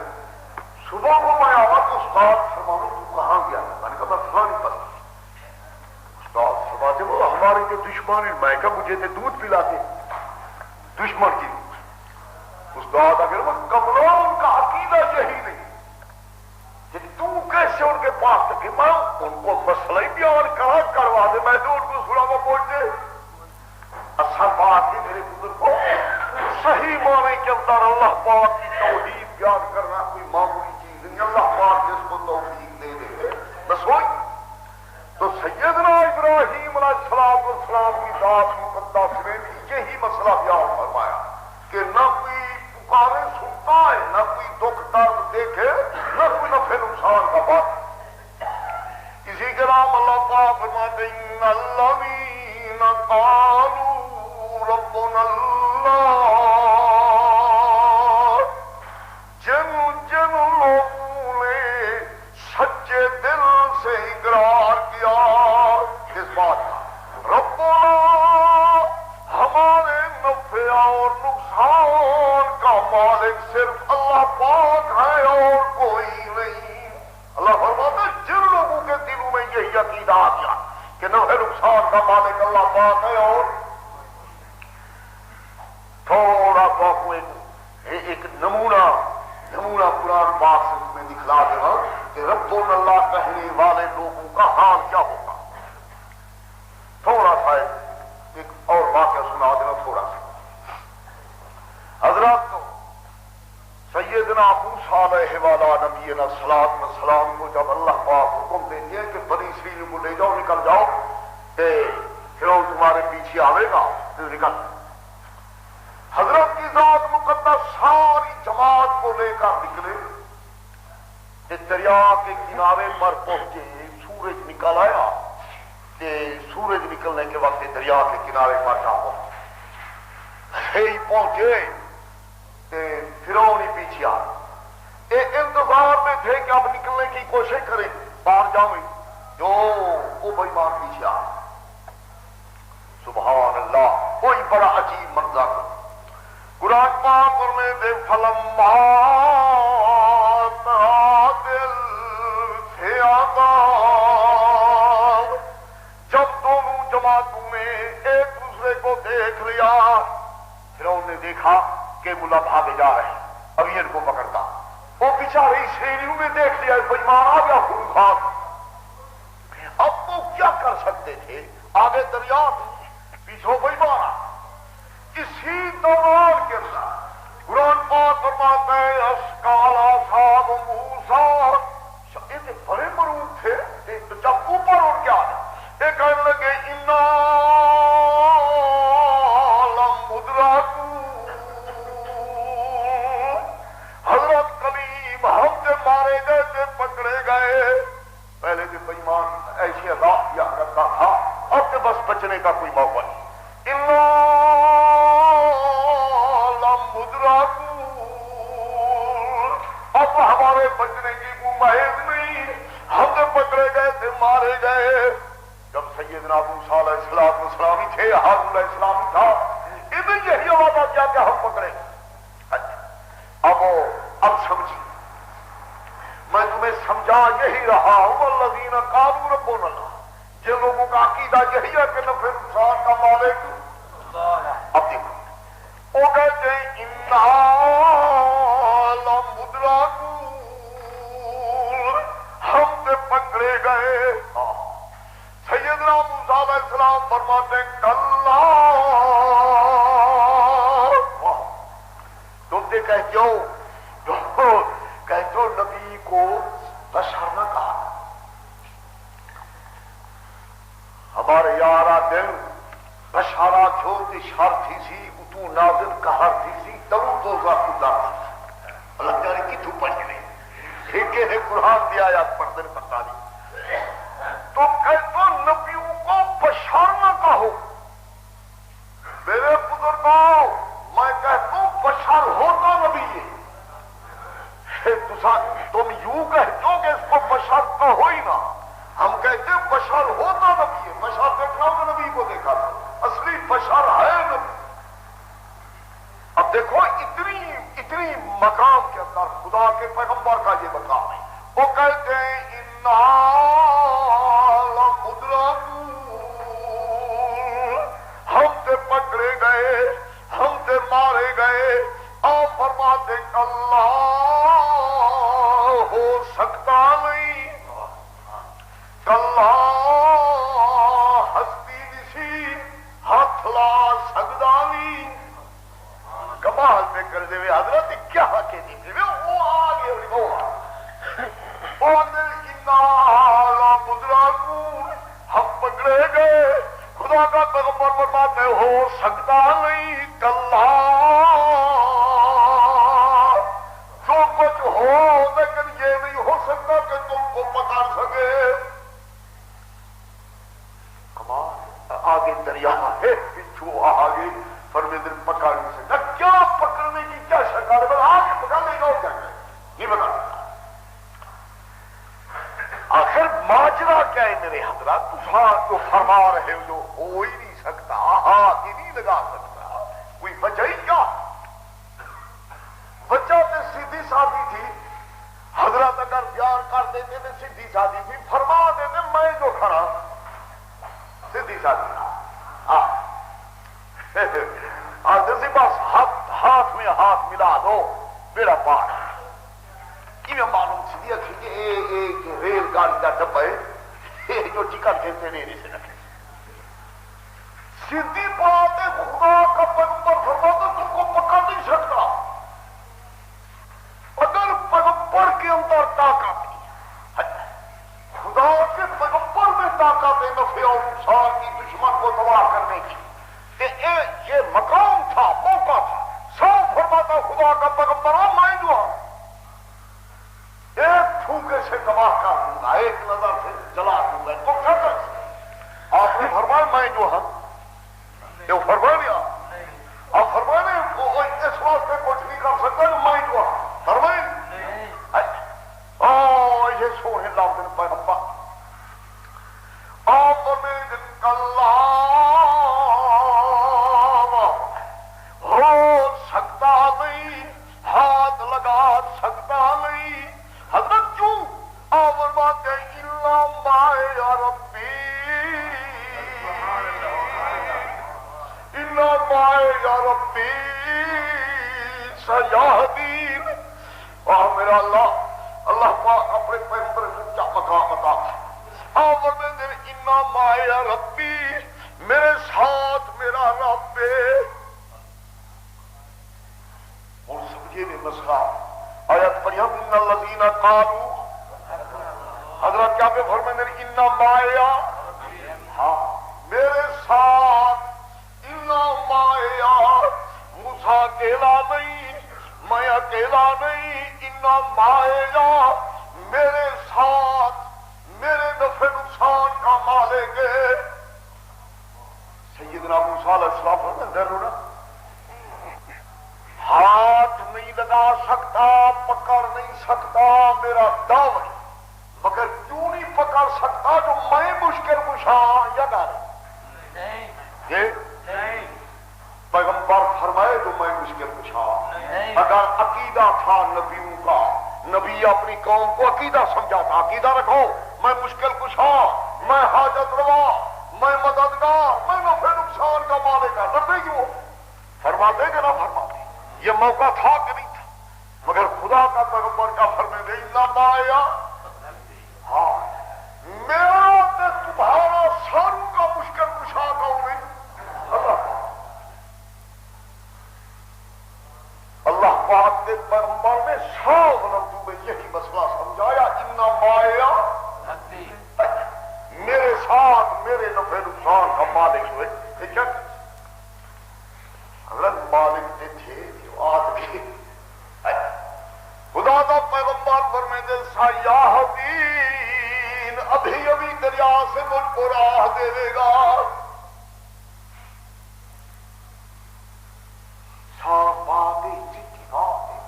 صبح کو میں آوا تو استاد فرماؤں تو کہاں گیا؟ میں نے کہا میں فلانی پر. استاد فرماتے وہ ہمارے جو دشمن ہیں. میں کہا مجھے تو دودھ پلاتے دشمن کی. استاد اگر وہ کمروں ان کا عقیدہ یہی نہیں کہ تو کیسے ان کے پاس تک میں ان کو مسئلہ ہی بیان کروا دے. میں تو ان کو سنا وہ پہنچے. اصل بات ہے میرے بزرگوں صحیح معنی کے اندر اللہ پاک کی توحید بیان کرنا کوئی معمولی چیز نہیں. اللہ پاک جس کو توفیق دے دے بس ہوئی. تو سیدنا ابراہیم علیہ السلام کی ذات مقدس میں بھی یہی مسئلہ بیان فرمایا کہ نہ کوئی پکارے سنتا ہے نہ کوئی دکھ درد دیکھے نہ کوئی نفع نقصان کا بات. اسی کے نام اللہ پاک فرماتے ہیں ان الذین قالوا ربنا اللہ. جن لوگوں نے سچے دل سے اقرار کیا اس بات کا ربنا ہمارے نفع اور نقصان کا مالک صرف اللہ پاک ہے اور کوئی نہیں. اللہ فرماتا ہے جن لوگوں کے دلوں میں یہی عقیدہ آ گیا کہ نفع نقصان کا مالک اللہ پاک ہے اور تھوڑا سا ایک نمونہ نمونہ قرآن پاک سے میں دکھلا دے گا کہ رب اللہ کہنے والے لوگوں کا حال کیا ہوگا. تھوڑا سا ایک اور واقعہ سنا دینا تھوڑا سا. حضرات کو سیدنا موسیٰ علیہ نبینا الصلاۃ والسلام کو جب اللہ پاک حکم دیتے ہیں کہ بنی اسرائیل کو لے جاؤ, نکل جاؤ, کہ فرعون تمہارے پیچھے آئے گا, تو نکل. حضرت کی ذات مقدس ساری جماعت کو لے کر نکلے کہ دریا کے کنارے پر پہنچے. سورج نکل آیا کہ سورج نکلنے کے وقت دریا کے کنارے پر جا پہنچے کہ فرعون ہی پیچھے آ. ایک انتظار میں تھے کہ اب نکلنے کی کوشش کریں, باہر جاؤں جو وہ بے ایمان پیچھے آ. سبحان اللہ, کوئی بڑا عجیب منظر. قرآن پاک میں دے فلما دل سے آداب, جب دونوں جماعتوں نے ایک دوسرے کو دیکھ لیا, فرعون نے دیکھا کہ ملا بھاگے جا رہے ہیں, اب یہ ان کو پکڑتا. وہ بیچارے شیریوں نے دیکھ لیا بے ایمان آ گیا خون خواہ. اب وہ کیا کر سکتے تھے؟ آگے دریا پیچھے بے ایمان. اسی دوران کے اندر قرآن پاک فرماتا ہے اسقال اصحاب موسیٰ, یہ بڑے مرود تھے. جب اوپر اٹھ کے آئے یہ کہنے لگے انا لمدرکون, حضرت کلیم ہم سے مارے گئے تھے, پکڑے گئے. پہلے بھی بے ایمان ایسی ادا کیا کرتا تھا, اب تو بس بچنے کا کوئی موقع نہیں. انا لمدرکون, اب ہمارے بچنے کی ممید نہیں, ہم سے پکڑے گئے تھے, مارے گئے. جب سیدنا موسیٰ علیہ السلام ہی تھے, ہارون علیہ السلام ہی تھا, انہیں یہی وعدہ کیا کہ ہم پکڑے. اب سمجھی, میں تمہیں سمجھا یہی رہا ہوں. الذین قالوا ربنا اللہ, جن لوگوں کا عقیدہ یہی ہے کہ نفع نقصان کا مالک. اب دیکھو وہ کہتے ہیں انا لمدرکون, ہم سے پکڑے گئے. سیدنا موسیٰ علیہ السلام فرماتے ہیں کلا, تم سے کہتے ہو نبی کو بشر نہ کہا. ہمارے یارا دل بشارا چھوٹی شر تھی سی, اتو نازل کہر تھی سی, تلو تو خدا اللہ جانے کی تو پڑھ نہیں ٹھیکے نے قرآن دیا یا پردن پتا نہیں. تو کہتے نبیوں کو بشار نہ کہو. میرے بزرگوں, میں کہتا ہوں بشار ہوتا نبی ہے. تم یوں کہتے ہو کہ اس کو بشر کہو ہی نہ, ہم کہتے ہیں بشر ہوتا نبی ہے. بشر دیکھنا ہوگا نبی کو دیکھا تھا, اصلی بشر ہے نبی. اب دیکھو اتنی مقام کے اندر خدا کے پیغمبر کا یہ مقام ہے. وہ کہتے ہیں انا لمدرکون, ہم سے پکڑے گئے, ہم سے مارے گئے. اور فرماتے اللہ ہو سکتا نہیں, کلا ہستی دسی ہاتھ لا سکتا نہیں. کمال میں کر دے حضرت کیا کے نہیں دے وہ آگے لمدرکون, ہم پکڑے گئے. خدا کا پیغمبر فرماتے ہو سکتا نہیں, کلا جو کچھ ہو لیکن یہ نہیں ہو سکتا کہ تم کو پکڑ سکے. کمال, آگے دریا ہے, پچھو آگے فرمیدر پکڑ نہیں سکتا. کیا پکڑنے کی کیا شکار ہے, آگے پکڑ لے گا کیا کرے یہ بتا. آخر ماجرا کیا ہے میرے حضرات؟ جو فرما رہے ہو جو ہو ہی نہیں سکتا, ہاتھ ہی نہیں لگا سکتا, کوئی وجہ ہی کیا؟ بچہ تو سیدھی سادی تھی, حضرت اگر بیان کر دیتے تو سیدھی سادی تھی, فرما دیتے میں جو کھڑا سیدھی سادی تھا. بس ہاتھ میں ہاتھ ملا دو, میرا پاٹ. گاڑی کا ڈبا ہے جو ٹکٹ دیتے نہیں سے رکھے سیدھی بات ہے خدا کا پیغمبر فرماتا تم کو پکڑ نہیں سکتا اگر پیغمبر کے اندر طاقت خدا کے پیغمبر میں طاقت ہے نفع اور نقصان کی دشمن کو تباہ کرنے کی یہ مقام تھا موقع تھا سب فرماتا خدا کا پیغمبر میں جو ہوں ایک پھونکے سے تباہ کر دوں گا ایک نظر سے جلا دوں گا تو کیا کر آپ نے فرمایا میں جو ہوں یہ فرما لیا آپ فرمائے اس واسطے کچھ نہیں کر سکتا جو میں جو ہوں فرمائے یہ سونے لفظ پیغمبر آپ میں جن کا ہو سکتا نہیں ہاتھ لگا سکتا نہیں حضرت کیوں اور بات اللہ مائے ربی اللہ مائے ربی سیاحدین میرا اللہ پاک اپنے پیغمبر کو کیا مقام عطا اور میں انا مائے ربی میرے ساتھ میرا رب اور سمجھے میں مسئلہ آیت پڑھی ہم ان الذین قالوا حضرت کیا پہ فرمائے میرے انا مائے ہاں میرے ساتھ انا مائے موسیٰ اکیلا نہیں میں اکیلا نہیں انا مائے میرے ساتھ میرے نفع نقصان کا مالک ہے سیدنا موسیٰ علیہ السلام فرمائے ڈر ہونا ہاتھ نہیں لگا سکتا پکڑ نہیں سکتا میرا دعوی مگر کیوں نہیں پکڑ سکتا جو میں مشکل کشا یا نہیں پیغمبر فرمائے جو میں مشکل کشا اگر عقیدہ تھا نبیوں کا نبی اپنی قوم کو عقیدہ سمجھاتا عقیدہ رکھو میں مشکل کشا میں حاجت روا میں مددگار میں نفع نقصان کا مالک ہے ڈرتے کیوں فرماتے کہ نہ فرماتے یہ موقع تھا کہ نہیں تھا مگر خدا کا پیغمبر کا فرمے دے اللہ آیا ہاں میرا تے تمہارا ساروں کا مشکل کشا کون اللہ پاک کے پیغمبر نے سب نبیوں میں یہی مسئلہ سمجھایا انا مایا میرے ساتھ میرے نفع نقصان کا مالک ہوئے حضرت مالک نے تھے جو آدمی خدا کا پیغمبر فرمائے سیاح دین ابھی ابھی دریا سے ملک کو راہ دے دے گا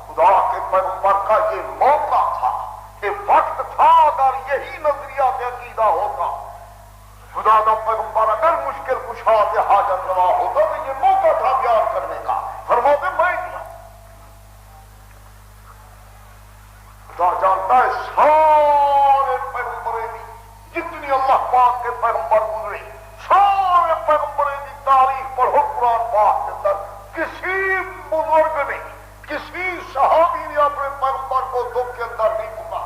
خدا کے پیغمبر کا یہ موقع تھا کہ وقت تھا اگر یہی نظریہ سے عقیدہ ہوتا خدا کا پیغمبر اگر مشکل کشا سے حاجت روا ہوتا تو یہ موقع تھا بیان کرنے کا فرماتے میں دیا خدا جانتا ہے سارے پیغمبریں جتنی اللہ پاک کے پیغمبر گزرے سارے پیغمبریں کی تاریخ پڑھو قرآن پاک کے اندر کسی بزرگ نے کسی صحابی نے اپنے پیغمبر کو دکھ کے اندر نہیں پکا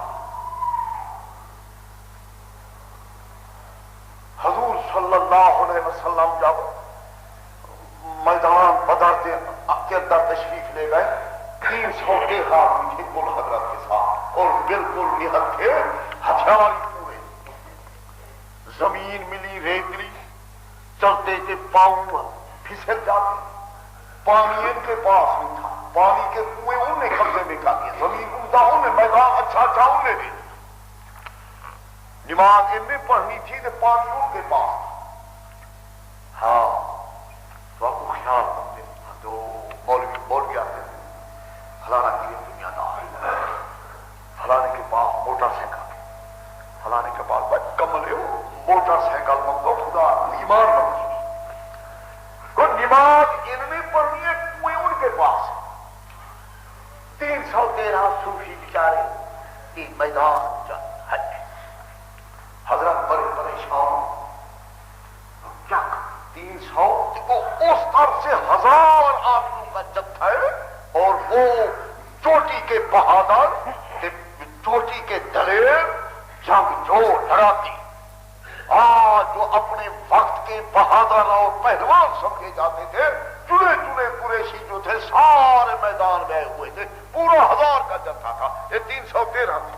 حضور صلی اللہ علیہ وسلم جب میدان بدر کے اندر تشریف لے گئے 300 کے ہاتھ تھے کل حضرت کے ساتھ اور بالکل نہت تھے ہتھیار پورے زمین ملی ریتلی چلتے تھے پاؤں پھسل جاتے پانی ان کے پاس نہیں تھا پانی کے کنویں انہوں نے قبضے میں کر دیا زمین انہوں نے میدان اچھا انہوں نے دے نماز ان نے پڑھنی تھی تو پانی ان کے پاس ہاں تو آپ کو خیال کرتے تو مولوی بول گیا فلانا کی دنیا دار فلانے کے پاس موٹر سائیکل فلانے کے پاس بھائی کمل ہے موٹر سائیکل منگو خدا ایمان منگو کو نماز ان نے پڑھنی ہے کنویں ان کے پاس 313 صوفی بیچارے کی میدان حضرت بڑے پریشان کیا 300 اس طرف سے 1000 آدمیوں کا جتھا ہے اور وہ چوٹی کے بہادر چوٹی کے دلیر جنگ جو لڑاتی، آج جو اپنے وقت کے بہادر اور پہلوان سمجھے جاتے تھے، چنے چنے قریشی جو تھے سارے میدان گئے ہوئے تھے، پورا 1000 کا جتھا تھا، یہ 313 تھا۔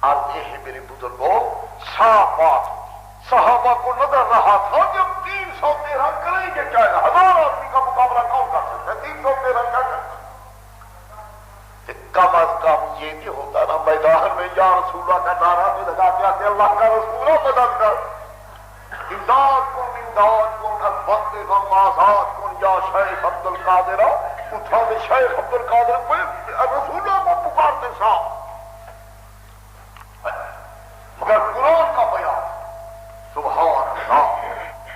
اب یہ ہے میرے بزرگوں صاف بات، صحابہ کو نظر رہا تھا جب 313 کریں گے کیا، 1000 آدمی کا مقابلہ کون کر سکتا ہے، 313 کیا کرتا ہے؟ کم از کم یہ بھی ہوتا نا میدان میں یا رسول اللہ کا نعرہ بھی لگا دیا کہ اللہ کا رسول مدد کر، امداد کن الوقت غم آزاد کن یا شیخ عبد القادر، اٹھا دے شیخ عبد القادر کو رسول اللہ کو پکارتے صاحب، مگر قرآن کا بیان سبحان اللہ۔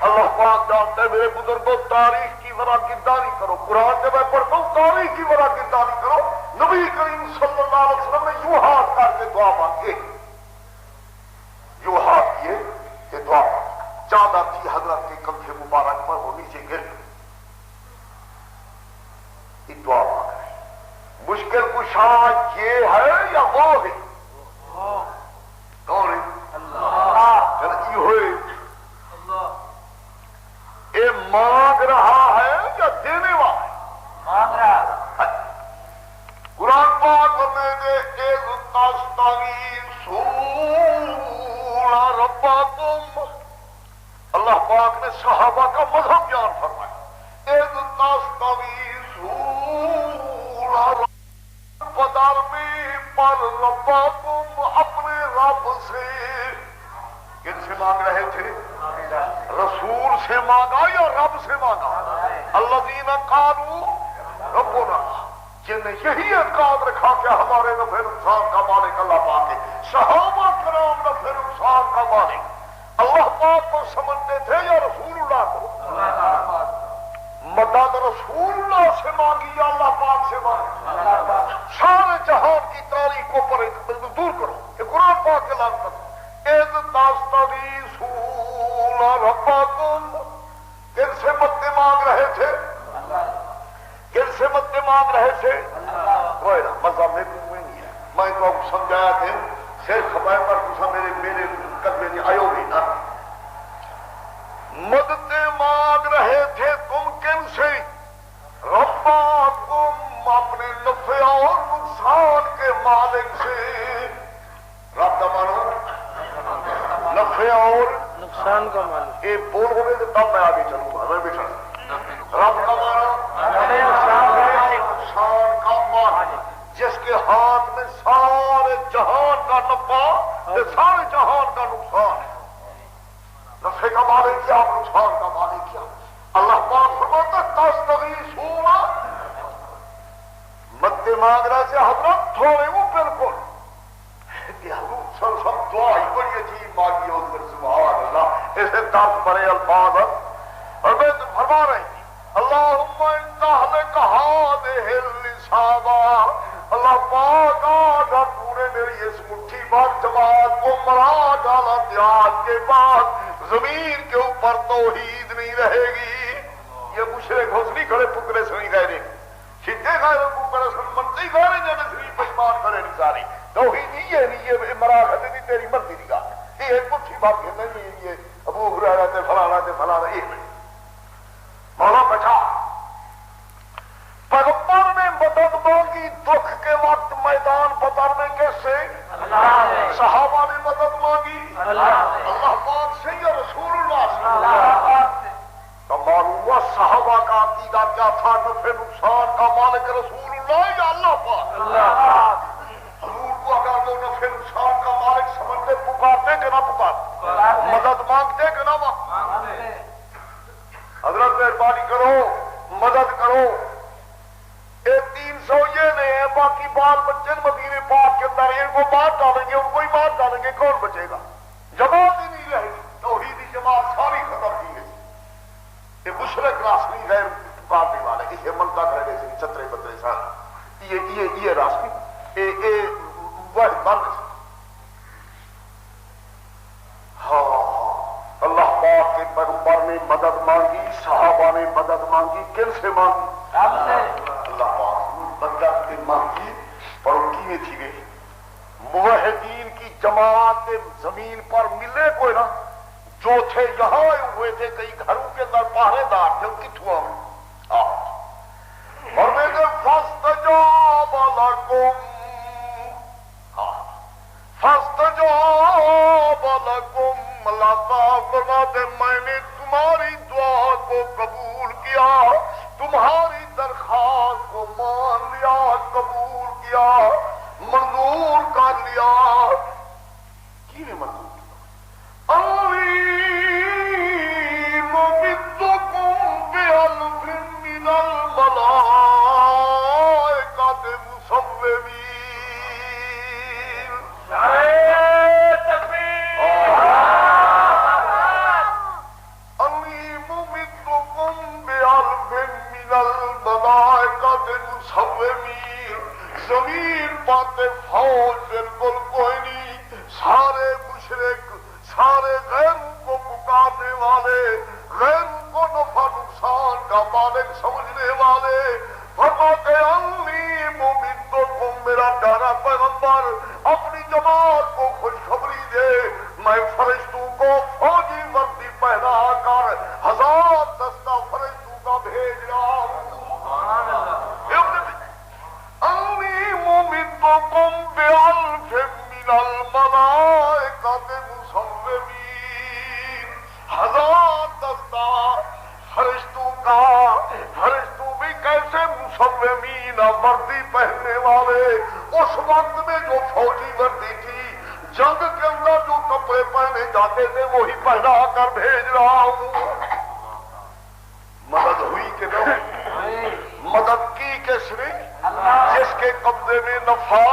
اللہ پاک جانتے میرے بزرگوں تاریخ کی ذرا گردانی کرو، قرآن جب میں پڑھتا ہوں تاریخ کی ذرا گردانی کرو، نبی کریم صلی اللہ علیہ وسلم نے یوں ہاتھ کر کے دعا مانگی، یوں ہاتھ کیے کہ دعا مانگی، چادر تھی حضرت کے کندھے مبارک پر، وہ نیچے گر یہ دعا مانگ رہی، مشکل کشا یہ ہے یا وہ ہے؟ کون ہے؟ اللہ یہ ہوئے اے مانگ رہا ہے یا دینے والا ہے؟ مانگ رہا ہے۔ قرآن پاک میں نے ایک تستغیثون ربکم، اللہ پاک نے صحابہ کا مذہب بیان فرمایا، ایک تستغیثون بدرمی پر ربکم، اپنے رب سے، کن سے مانگ رہے تھے؟ رسول سے مانگا یا رب سے مانگا؟ الذین قالوا ربنا، جن نے یہی اعتقاد رکھا کہ ہمارے نفع نقصان کا مالک اللہ پاک ہے، صحابہ کرام نفع نقصان کا مالک اللہ پاک کو سمجھتے تھے یا رسول اللہ کو؟ مدد رسول اللہ سے مانگی یا اللہ پاک سے مانگی؟ سارے جہان کی تاریخ کو پر دور کرو، کہ قرآن پاک کے لفظ کرو، اذ تستغیثون ربکم، کن سے مدد مانگ رہے تھے؟ کن سے مدد مانگ رہے تھے؟ کوئی نہ مذہب میں نہیں ہے، میں تو آپ کو سمجھایا کہ شیخ خبائے پر کچھ میرے قدمے نہیں آئے ہوگی نا، مدد مانگ رہے تھے تم کن سے؟ ربکم، اپنے نفع اور نقصان کے مالک سے، رب کا مانو نفع اور نقصان کا مالک، یہ بول ہو گئے تو تب میں آگے چلوں گا، میں بھی چلوں، رب کا مانو نقصان کا مالک، جس کے ہاتھ میں سارے جہان کا نفع سارے جہان کا نقصان ہے، نفع کا مالک کیا نقصان کا مالک کیا؟ اللہ پاک فرماتا تستغیثون، مدد مانگ رہے تھے حضرت تھوڑے وہ بالکل سب دعا ہی بڑی عجیب مانگی ادھر سبحان اللہ، اسے 10 بڑے الفاظ اور میں فرما رہی تھی اللہم انت اہلک ہذہ الصحابہ، اللہ پاک اگر تو نے میری اس مٹھی بھر جماعت کو مرا ڈالا دیات کے بعد زمین کے اوپر توحید نہیں رہے گی، یہ مشرک حسنی کھڑے پکرے سے نہیں گئے سیدھے گئے پکرے سے منتی گئے جب شریف پشمان کرے نہیں ساری توحید ہی ہے نہیں، یہ مراحت نہیں تیری مرضی دی گا، یہ ایک مٹھی بھر کے نہیں، یہ ابو ہریرہ تے فلانا تے فلانا، ایک منٹ مولا بیٹھا، پیغمبر نے مدد مانگی دکھ کے وقت میدان بدر میں کیسے؟ صحابہ نے مدد مانگی اللہ پاک سے یا رسول اللہ سے؟ تو معلوم ہوا صحابہ کا عقیدہ کیا تھا؟ نفع نقصان کا مالک رسول اللہ یا اللہ پاک؟ حضور کو اگر وہ نفع نقصان کا مالک سمجھتے پکارتے کہ نہ پکارتے؟ مدد مانگتے کہ نہ مانگتے؟ حضرت مہربانی کرو مدد کرو، ایک 300 یہ نہیں ہے، باقی بال بچے مدینے پاک کے اندر ان کو مار ڈالیں گے، ان کو ہی مار ڈالیں گے، کون بچے گا؟ جماعت ہی نہیں رہے گی، توحیدی جماعت ساری ختم کی گئی، یہ مشرک راسمی غیر پکارنے والے اسے منتا کرے گئے چترے بترے سارے یہ راسمی وہ بند۔ ہاں اللہ پاک کے پیغمبر نے مدد مانگی، صحابہ نے مدد مانگی، کن سے مانگی؟ اللہ پاک مدد کی مانگی میں تھی گئی موحدین کی جماعت زمین پر ملے کوئی نا جو تھے یہاں ہوئے تھے کئی گھروں کے اندر پہرے دار تھے ان کی تھوا میں اور میں نے فاستجاب لکم فاستجاب لکم اللہ تعالیٰ فرماتے میں نے تمہاری دعا کو قبول کیا تمہاری درخواست کو مان لیا قبول کیا منظور کر لیا کی نے منظور کیا ممدکم بألف من الملائکۃ مصومین انی ممدکم بألف من الملائکۃ مصومین زمین پاتے فوج بالکل کوئی نہیں سارے مشرک سارے غیروں کو پکارنے والے غیروں کو نفع نقصان کا مالک سمجھنے والے فرماتے انی ممدکم میرا پیارا پیغمبر اپنی جماعت کو خوشخبری دے میں فرشتوں کو فوجی وردی پہنا کر 1000 دستہ فرشتوں کا بھیج رہا ہوں انی ممدکم بألف من الملائکۃ مصومین 1000 دستہ فرشتوں کا فرشتوں بھی کیسے مصومین وردی پہننے والے اس وقت میں جو فوجی وردی تھی جنگ کے اندر جو کپڑے پہنے جاتے تھے وہی پہنا کر بھیج رہا ہوں مدد ہوئی کہ نہ مدد کی کس نے جس کے قبضے میں نفع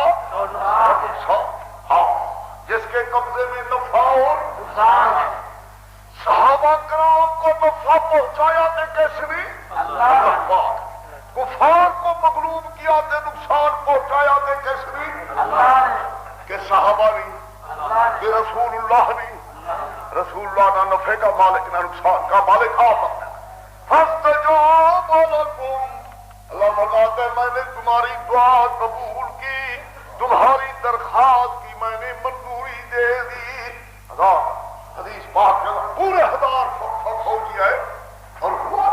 ہاں جس کے قبضے میں نفع اور صحابہ کرام کو نفع پہنچایا تھے کس نے کفار کو مغلوب کیا تھے نقصان پہنچایا تھے کس نے کہ صحابہ نہیں کہ رسول اللہ نہیں رسول اللہ نہ نفع کا مالک نہ نقصان کا مالک آپ فاستجاب لکم اللہ فرماتے ہیں میں نے تمہاری دعا قبول کی تمہاری درخواست کی میں نے منظوری دے دی حدیث پاک کے پورے 1000 فوجی ہے اور ہوا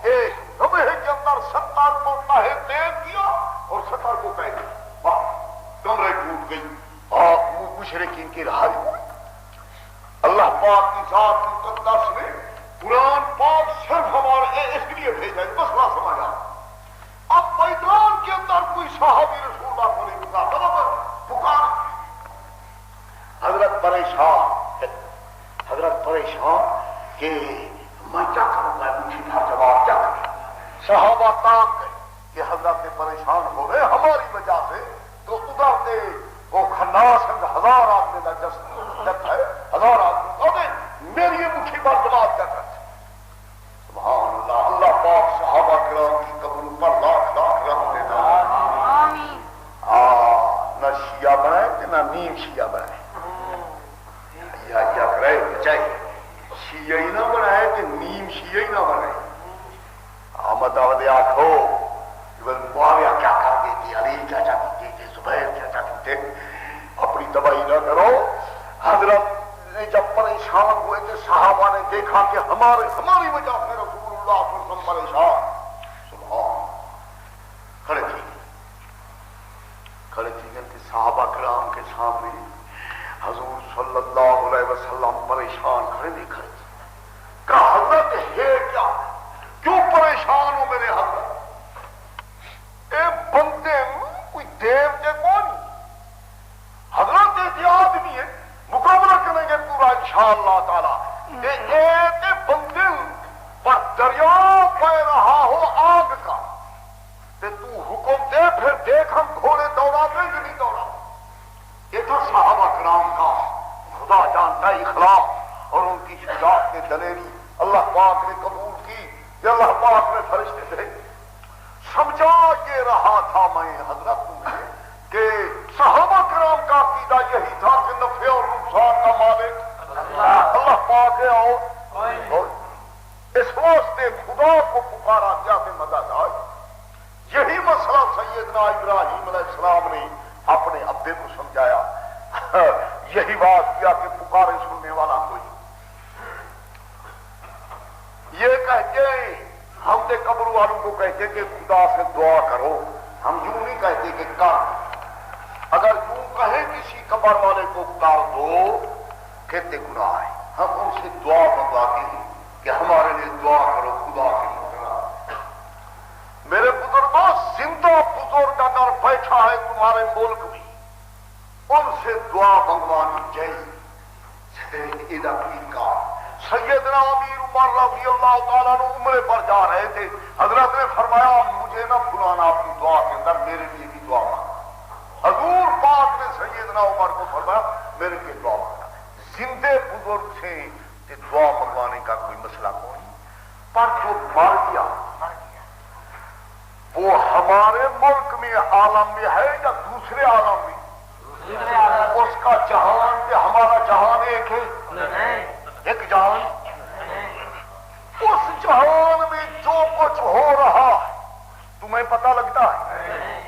ایک لمحے کے اندر 70 کو تیز کیا اور 70 کو کہہ دیا کمرے ٹوٹ گئی آپ مشرکین کی رہائی ہوئی اللہ پاک کی ذات مقدس نے قرآن پاک صرف ہمارے اس لیے بھیجا ہے مسئلہ سمجھا اب میدان کے اندر کوئی صحابی رسول اللہ کو نہیں پکار حضرت پریشان کہ میں کیا کروں گا مجھے جواب کیا کریں صحابہ کام گئے کہ حضرت پریشان ہو رہے ہماری وجہ سے تو ادھر سے وہ خناس 1000 آدمی کا جس ہے 1000 آدمی میری یہ مٹھی پر جواب کیا کرتے سبحان اللہ اللہ پاک صحابہ کرام کی قبر پر لاکھ رحمت دینا نہ شیعہ بنائے کہ نہ نیم شیعہ بنائے یا کرے چاہیے شیعہ ہی نہ بنائے کہ نیم شیعہ ہی نہ بنائے احمد آباد آخو معاویہ کیا کر دیتی علی کیا چاہتی تھے زبیر کیا چاہتے تھے اپنی تباہی نہ کرو حضرت جب پریشان ہوئے تھے صحابہ نے دیکھا کہ ہماری وجہ سے رسول اللہ صلی اللہ علیہ وسلم پریشان سبحان کھڑے تھی کہ صحابہ کرام کے سامنے حضور صلی اللہ علیہ وسلم پریشان کھڑے نہیں کھڑے تھے کہا حضرت ہے کیا کیوں پریشان ہو میرے حضرت اے بندے کوئی دیو کے کون حضرت احتیاط نہیں ہے مقابلہ کریں گے پورا انشاءاللہ تعالی ایک بندے پر دریا بہ رہا ہو آگ کا تے تو حکم دے پھر دیکھ ہم گھوڑے دوڑا دیں کہ نہیں دوڑا یہ تھا صحابہ کرام کا خدا جانتا اخلاق اور ان کی شجاعت کے دلیری اللہ پاک نے قبول کی کہ اللہ پاک نے فرشتے تھے سمجھا یہ رہا تھا میں حضرت تمہیں کہ صحابہ کرام کا عقیدہ یہی تھا کہ نفع اور نقصان کا مالک اللہ پاک ہے اور اس واسطے خدا کو پکارا کیا کہ مدد آئی یہی مسئلہ سیدنا سیدنا ابراہیم علیہ السلام نے اپنے ابے کو سمجھایا، یہی بات کیا کہ پکارے سننے والا کوئی، یہ کہتے ہم نے قبر والوں کو کہتے کہ خدا سے دعا کرو، ہم یوں نہیں کہتے کہ کر، اگر یوں کہیں کسی قبر والے کو کر دو کہتے گناہ ہے، ہم ان سے دعا منگواتے ہیں کہ ہمارے لیے دعا کرو خدا کے لیے۔ میرے بزرگوں، زندہ بزرگ اگر بیٹھا ہے تمہارے ملک میں، ان سے دعا منگوانی چاہیے۔ سیدنا امیر عمر رضی اللہ تعالیٰ عنہ عمرے پر جا رہے تھے، حضرت نے فرمایا مجھے نہ بلانا اپنی دعا کے اندر، میرے لیے بھی دعا مانگنا۔ حضور پاک نے سیدنا عمر کو فرمایا میرے لیے دعا مانگنا۔ زندے بزرگ سے دعا منگوانے کا کوئی مسئلہ کوئی، پر جو مر گیا وہ ہمارے ملک میں عالم میں ہے یا دوسرے عالم میں؟ اس کا جہان کہ ہمارا جہان ایک ہے، ایک جہان، اس جہان میں جو کچھ ہو رہا تمہیں پتہ لگتا ہے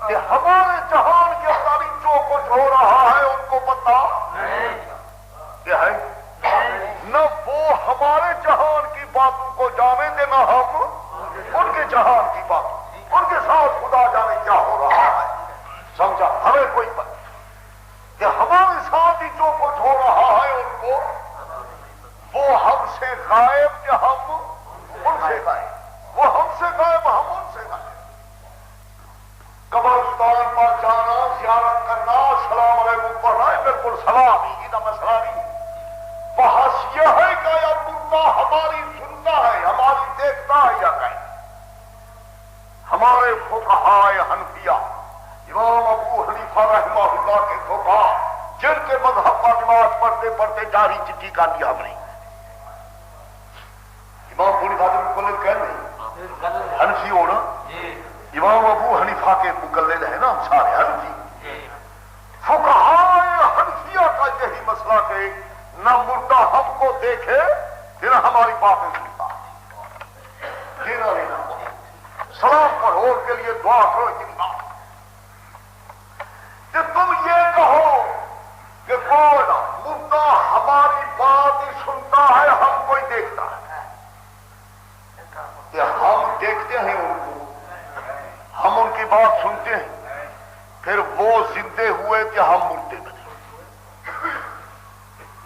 کہ ہمارے جہان کے اندر جو کچھ ہو رہا ہے ان کو پتہ کیا ہے؟ نہ وہ ہمارے جہان کی باتوں کو جانے دے، نہ ہم ان کے جہان کی بات، ان کے ساتھ خدا جانے کیا ہو رہا ہے، سمجھا؟ ہمیں کوئی پتہ کہ ہمارے ساتھ ہی جو کچھ ہو رہا ہے ان کو، وہ ہم سے غائب کہ ہم ان سے غائب، وہ ہم سے غائب ہم ان سے غائب۔ قبرستان پر جانا، زیارت کرنا، السلام علیکم پڑھنا ہے بالکل سلام ہی کا مسئلہ نہیں۔ بحث یہ ہے کہ یا مردہ ہماری سنتا ہے، ہماری دیکھتا ہے یا کہیں؟ ہمارے فقہائے حنفیہ، امام ابو حنیفہ رحمہ اللہ کے فقہا، جن کے مذہب پر نماز پڑھتے پڑھتے داڑھی چٹی کا دیا ہم نے، امام ابو حنیفہ کے مقلد کہہ نہیں حنفی ہونا، امام ابو حنیفہ کے مقلد ہے نا ہم سارے حنفی۔ فقہائے حنفیہ کا یہی مسئلہ کہ نہ مردہ ہم کو دیکھے پھر ہماری باتیں سنتا، دینا لینا سلام پڑھو کے لیے دعا کرو اتنی بات کہ تم یہ کہو کہ کوئی نہ مردہ ہماری بات ہی سنتا ہے، ہم کوئی دیکھتا ہے، کہ ہم دیکھتے ہیں ان کو، ہم ان کی بات سنتے ہیں، پھر وہ زندے ہوئے کہ ہم مردے بنے،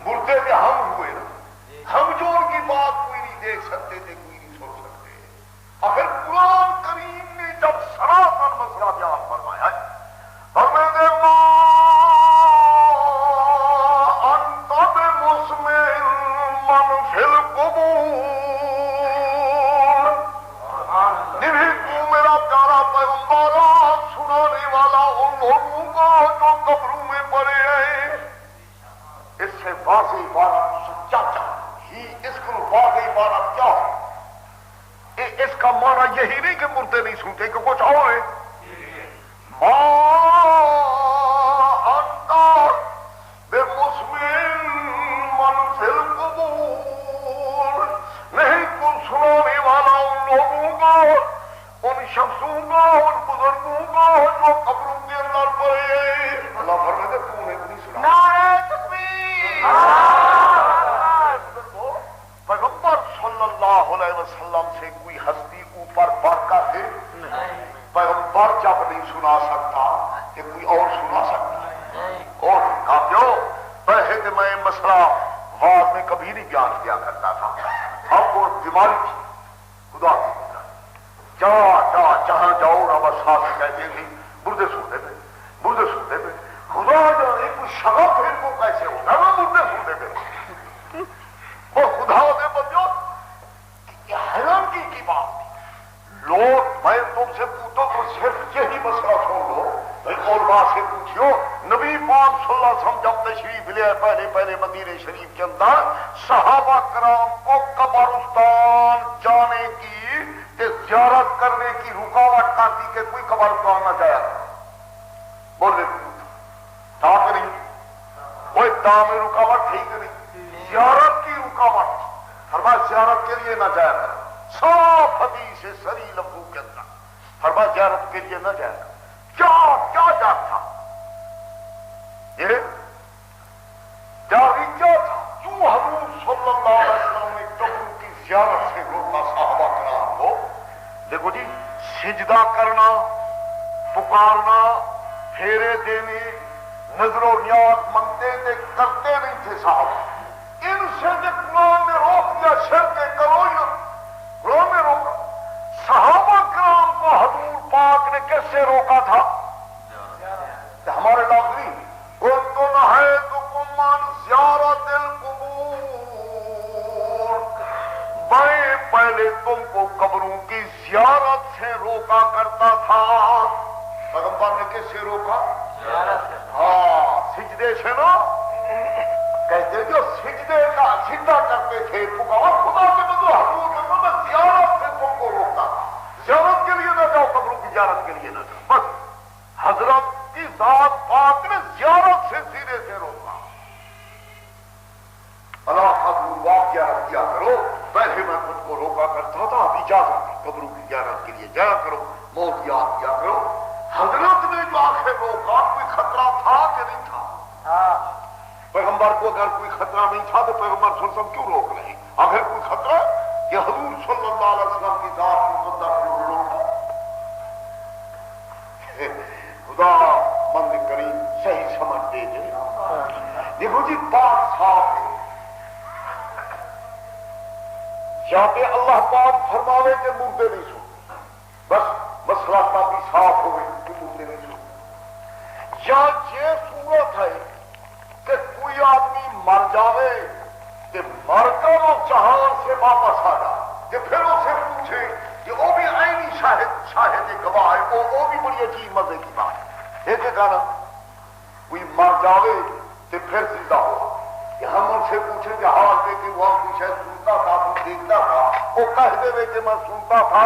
مردے کہ ہم ہوئے نا، ہم جو ان کی بات کوئی نہیں دیکھ سکتے تھے، کوئی نہیں سن سکتے۔ آخر قرآن کریم نے جب سراسر مسئلہ بیان فرمایا ہے، فرمایا ما انت بمسمع من فی القبور، نہیں تو میرا پیارا پیغمبر سنانے والا ان لوگوں کو جو قبروں میں پڑے ہیں۔ اس سے واضح عبارت سچا ہی، اس کو واضح عبارت کیا ہے؟ اس کا معنی یہی نہیں کہ مردے نہیں سنتے کہ کچھ اور ہے۔ ما انت بمسمع من فی القبور، نہیں تو سنانے والا ان لوگوں کو، ان شخصوں کو، ان بزرگوں کو جو قبروں کے اندر پڑے ہیں۔ اللہ فرماتے تو انہیں نہیں سنا۔ پیغمبر صلی اللہ علیہ وسلم سے کوئی ہستی اوپر بڑھ کر ہے؟ پیغمبر جب نہیں سنا سکتا کہ کوئی اور سنا سکتا ہے؟ اور کافیوں پہلے کہ میں مسئلہ واضح میں کبھی نہیں بیان کیا کرتا تھا، اب وہ بیماری تھی خدا کی، جہاں جاؤ نہ بس ساتھ کہتے تھے مردے سوتے پہ، مردے سوتے پہ، خدا جانے کوئی شغف ان کو کیسے ہوتا ہے وہ مردے سوتے پہ، وہ خدا دے بچو کہ حیرانگی کی بات تھی۔ لوگ میں تم سے پوچھو تو صرف یہی مسئلہ سن لو، علماء سے پوچھو، نبی پاک صلی اللہ علیہ وسلم جب تشریف لے پہلے مدینہ شریف کے اندر صحابہ کرام کو قبرستان جانے کی کہ زیارت کرنے کی رکاوٹ کر دی کہ کوئی قبرستان نہ جایا، بولے تھا کہ نہیں؟ کوئی دام میں رکاوٹ تھی کہ نہیں؟ زیارت کی رکاوٹ، فرمایا زیارت کے لیے نہ جایا کرو، صاف حدیث سری لفظوں کے اندر فرمایا زیارت کے لیے نہ جایا کرو۔ کیا تھا؟ یہ جاری کیا تھا؟ کیوں حضور صلی اللہ علیہ وسلم نے قبروں کی زیارت سے روکا صحابہ کرام کو؟ دیکھو جی، سجدہ کرنا، پکارنا، پھیرے دینے، نظر و نیاز منگتے تھے، کرتے نہیں تھے صحابہ. ان سے جو قرآن نے روک دیا شرک کرو، یا قرآن نے روکا. صحابہ کرام کو حضور پاک نے کیسے روکا تھا؟ ہمارے ناظرین، كنت نهيتكم عن زيارة القبور، میں پہلے تم کو قبروں کی زیارت سے روکا کرتا تھا. پیغمبر نے کس سے روکا؟ ہاں، سجدے سے نا. کہتے جو سجدے کا سجدہ کرتے تھے پکار خدا کے بدو حضور کے بدو، میں زیارت سے تم کو روکتا تھا. زیارت کے لیے نہ جاؤ، قبروں کی زیارت کے لیے نہ جاؤ. بس حضرت کی ذات پاک نے زیارت سے سیدھے سے روکا. اللہ حضور واقعہ کیا کرو، پہلے میں خود کو روکا کرتا تھا، اب اجازت ہے قبروں کی زیارت کے لیے جایا کرو، موت یاد کیا کرو. حضرت نے جو آخر روکا، کوئی خطرہ تھا کہ نہیں تھا؟ پیغمبر کو اگر کوئی خطرہ نہیں تھا تو پیغمبر صلی اللہ علیہ وسلم کیوں روک رہے ہیں؟ آخر کوئی خطرہ کہ حضور صلی اللہ علیہ وسلم کی ذات مقدس کو روکا. خدا مند کریم صحیح سمجھ دے دے. دیکھو جی، بات صاف ہے. یا پہ اللہ پاک فرماوے کہ مردے نہیں سنتے، بس مسئلہ کافی صاف ہو گئی کہ مردے نہیں سنتے. یا یہ صورت ہے کہ کوئی آدمی مر جاوے کہ مر کر وہ جہان سے واپس آ جائے کہ پھر اسے پوچھے کہ وہ بھی عینی شاہد گواہ ہے. وہ بھی بڑی عجیب مزے کی بات ہے. ایک گانا کوئی مر جاوے تو پھر زندہ ہوا کہ ہم ان سے پوچھیں کہ حال دے کہ وہ کوئی شاید سنتا تھا، تو دیکھتا تھا، وہ کہہ دے کہ میں سنتا تھا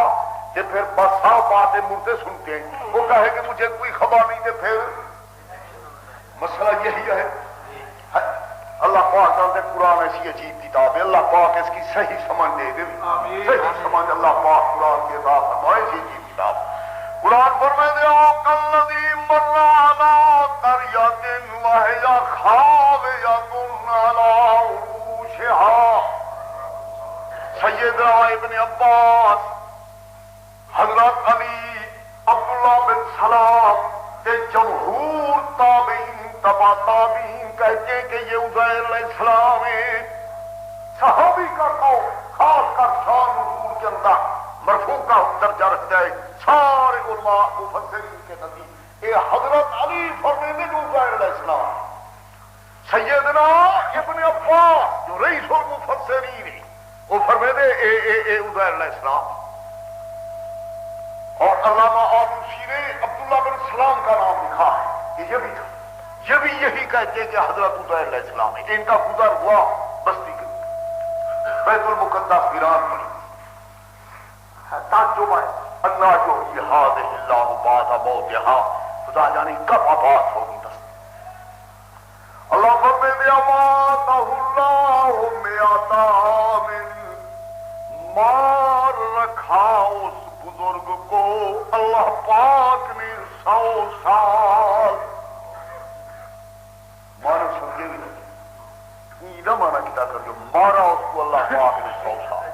کہ پھر بس صاف باتیں مردے سنتے ہیں. وہ کہے کہ مجھے کوئی خبر نہیں تھے. پھر مسئلہ یہی ہے. اللہ پاک جانتے قرآن ایسی عجیب کتاب ہے. اللہ پاک اس کی صحیح سمجھ دے دے، صحیح سمجھ. اللہ پاک قرآن کی عطا فرمائے. ایسی عجیب کتاب قرآن فرمائے دے کالذی مر علی قریۃ وہی خاویۃ علی عروشہا. سیدنا ابن عباس، حضرت علی، عبداللہ بن سلام کے جمہور تابعین تبع تابعین کہتے ہیں کہ یہ عزیر علیہ السلام ہے. صحابی کا قول خاص کر شان نزول کے اندر مرفوع کا درجہ رکھتا ہے. سارے علماء مفسرین کے نزدیک یہ حضرت علی فرماتے جو عزیر علیہ السلام. سیدنا ابن عباس جو رئیس المفسرین ہیں وہ فرماتے اے عزیر علیہ السلام. اور علامہ آلوسی نے عبداللہ بن سلام کا نام لکھا ہے کہ یہ بھی تھا. یہ بھی یہی کہتے کہ حضرت عزیر علیہ السلام ہے. ان کا گزر ہوا بستی کے بیت المقدس ویران پڑی. تعجب ہے اللہ جو ہذہ اللہ بعد موتہا، خدا جانے کب آباد ہوگی دست. اللہ فرماتے اماتہ اللہ مئۃ عام، مار رکھا اس بزرگ کو اللہ پاک نے 100 سال. مانا سمجھے بھی نہیں، نہ مانا کیا کر جو مارا اس کو اللہ پاک نے 100 سال.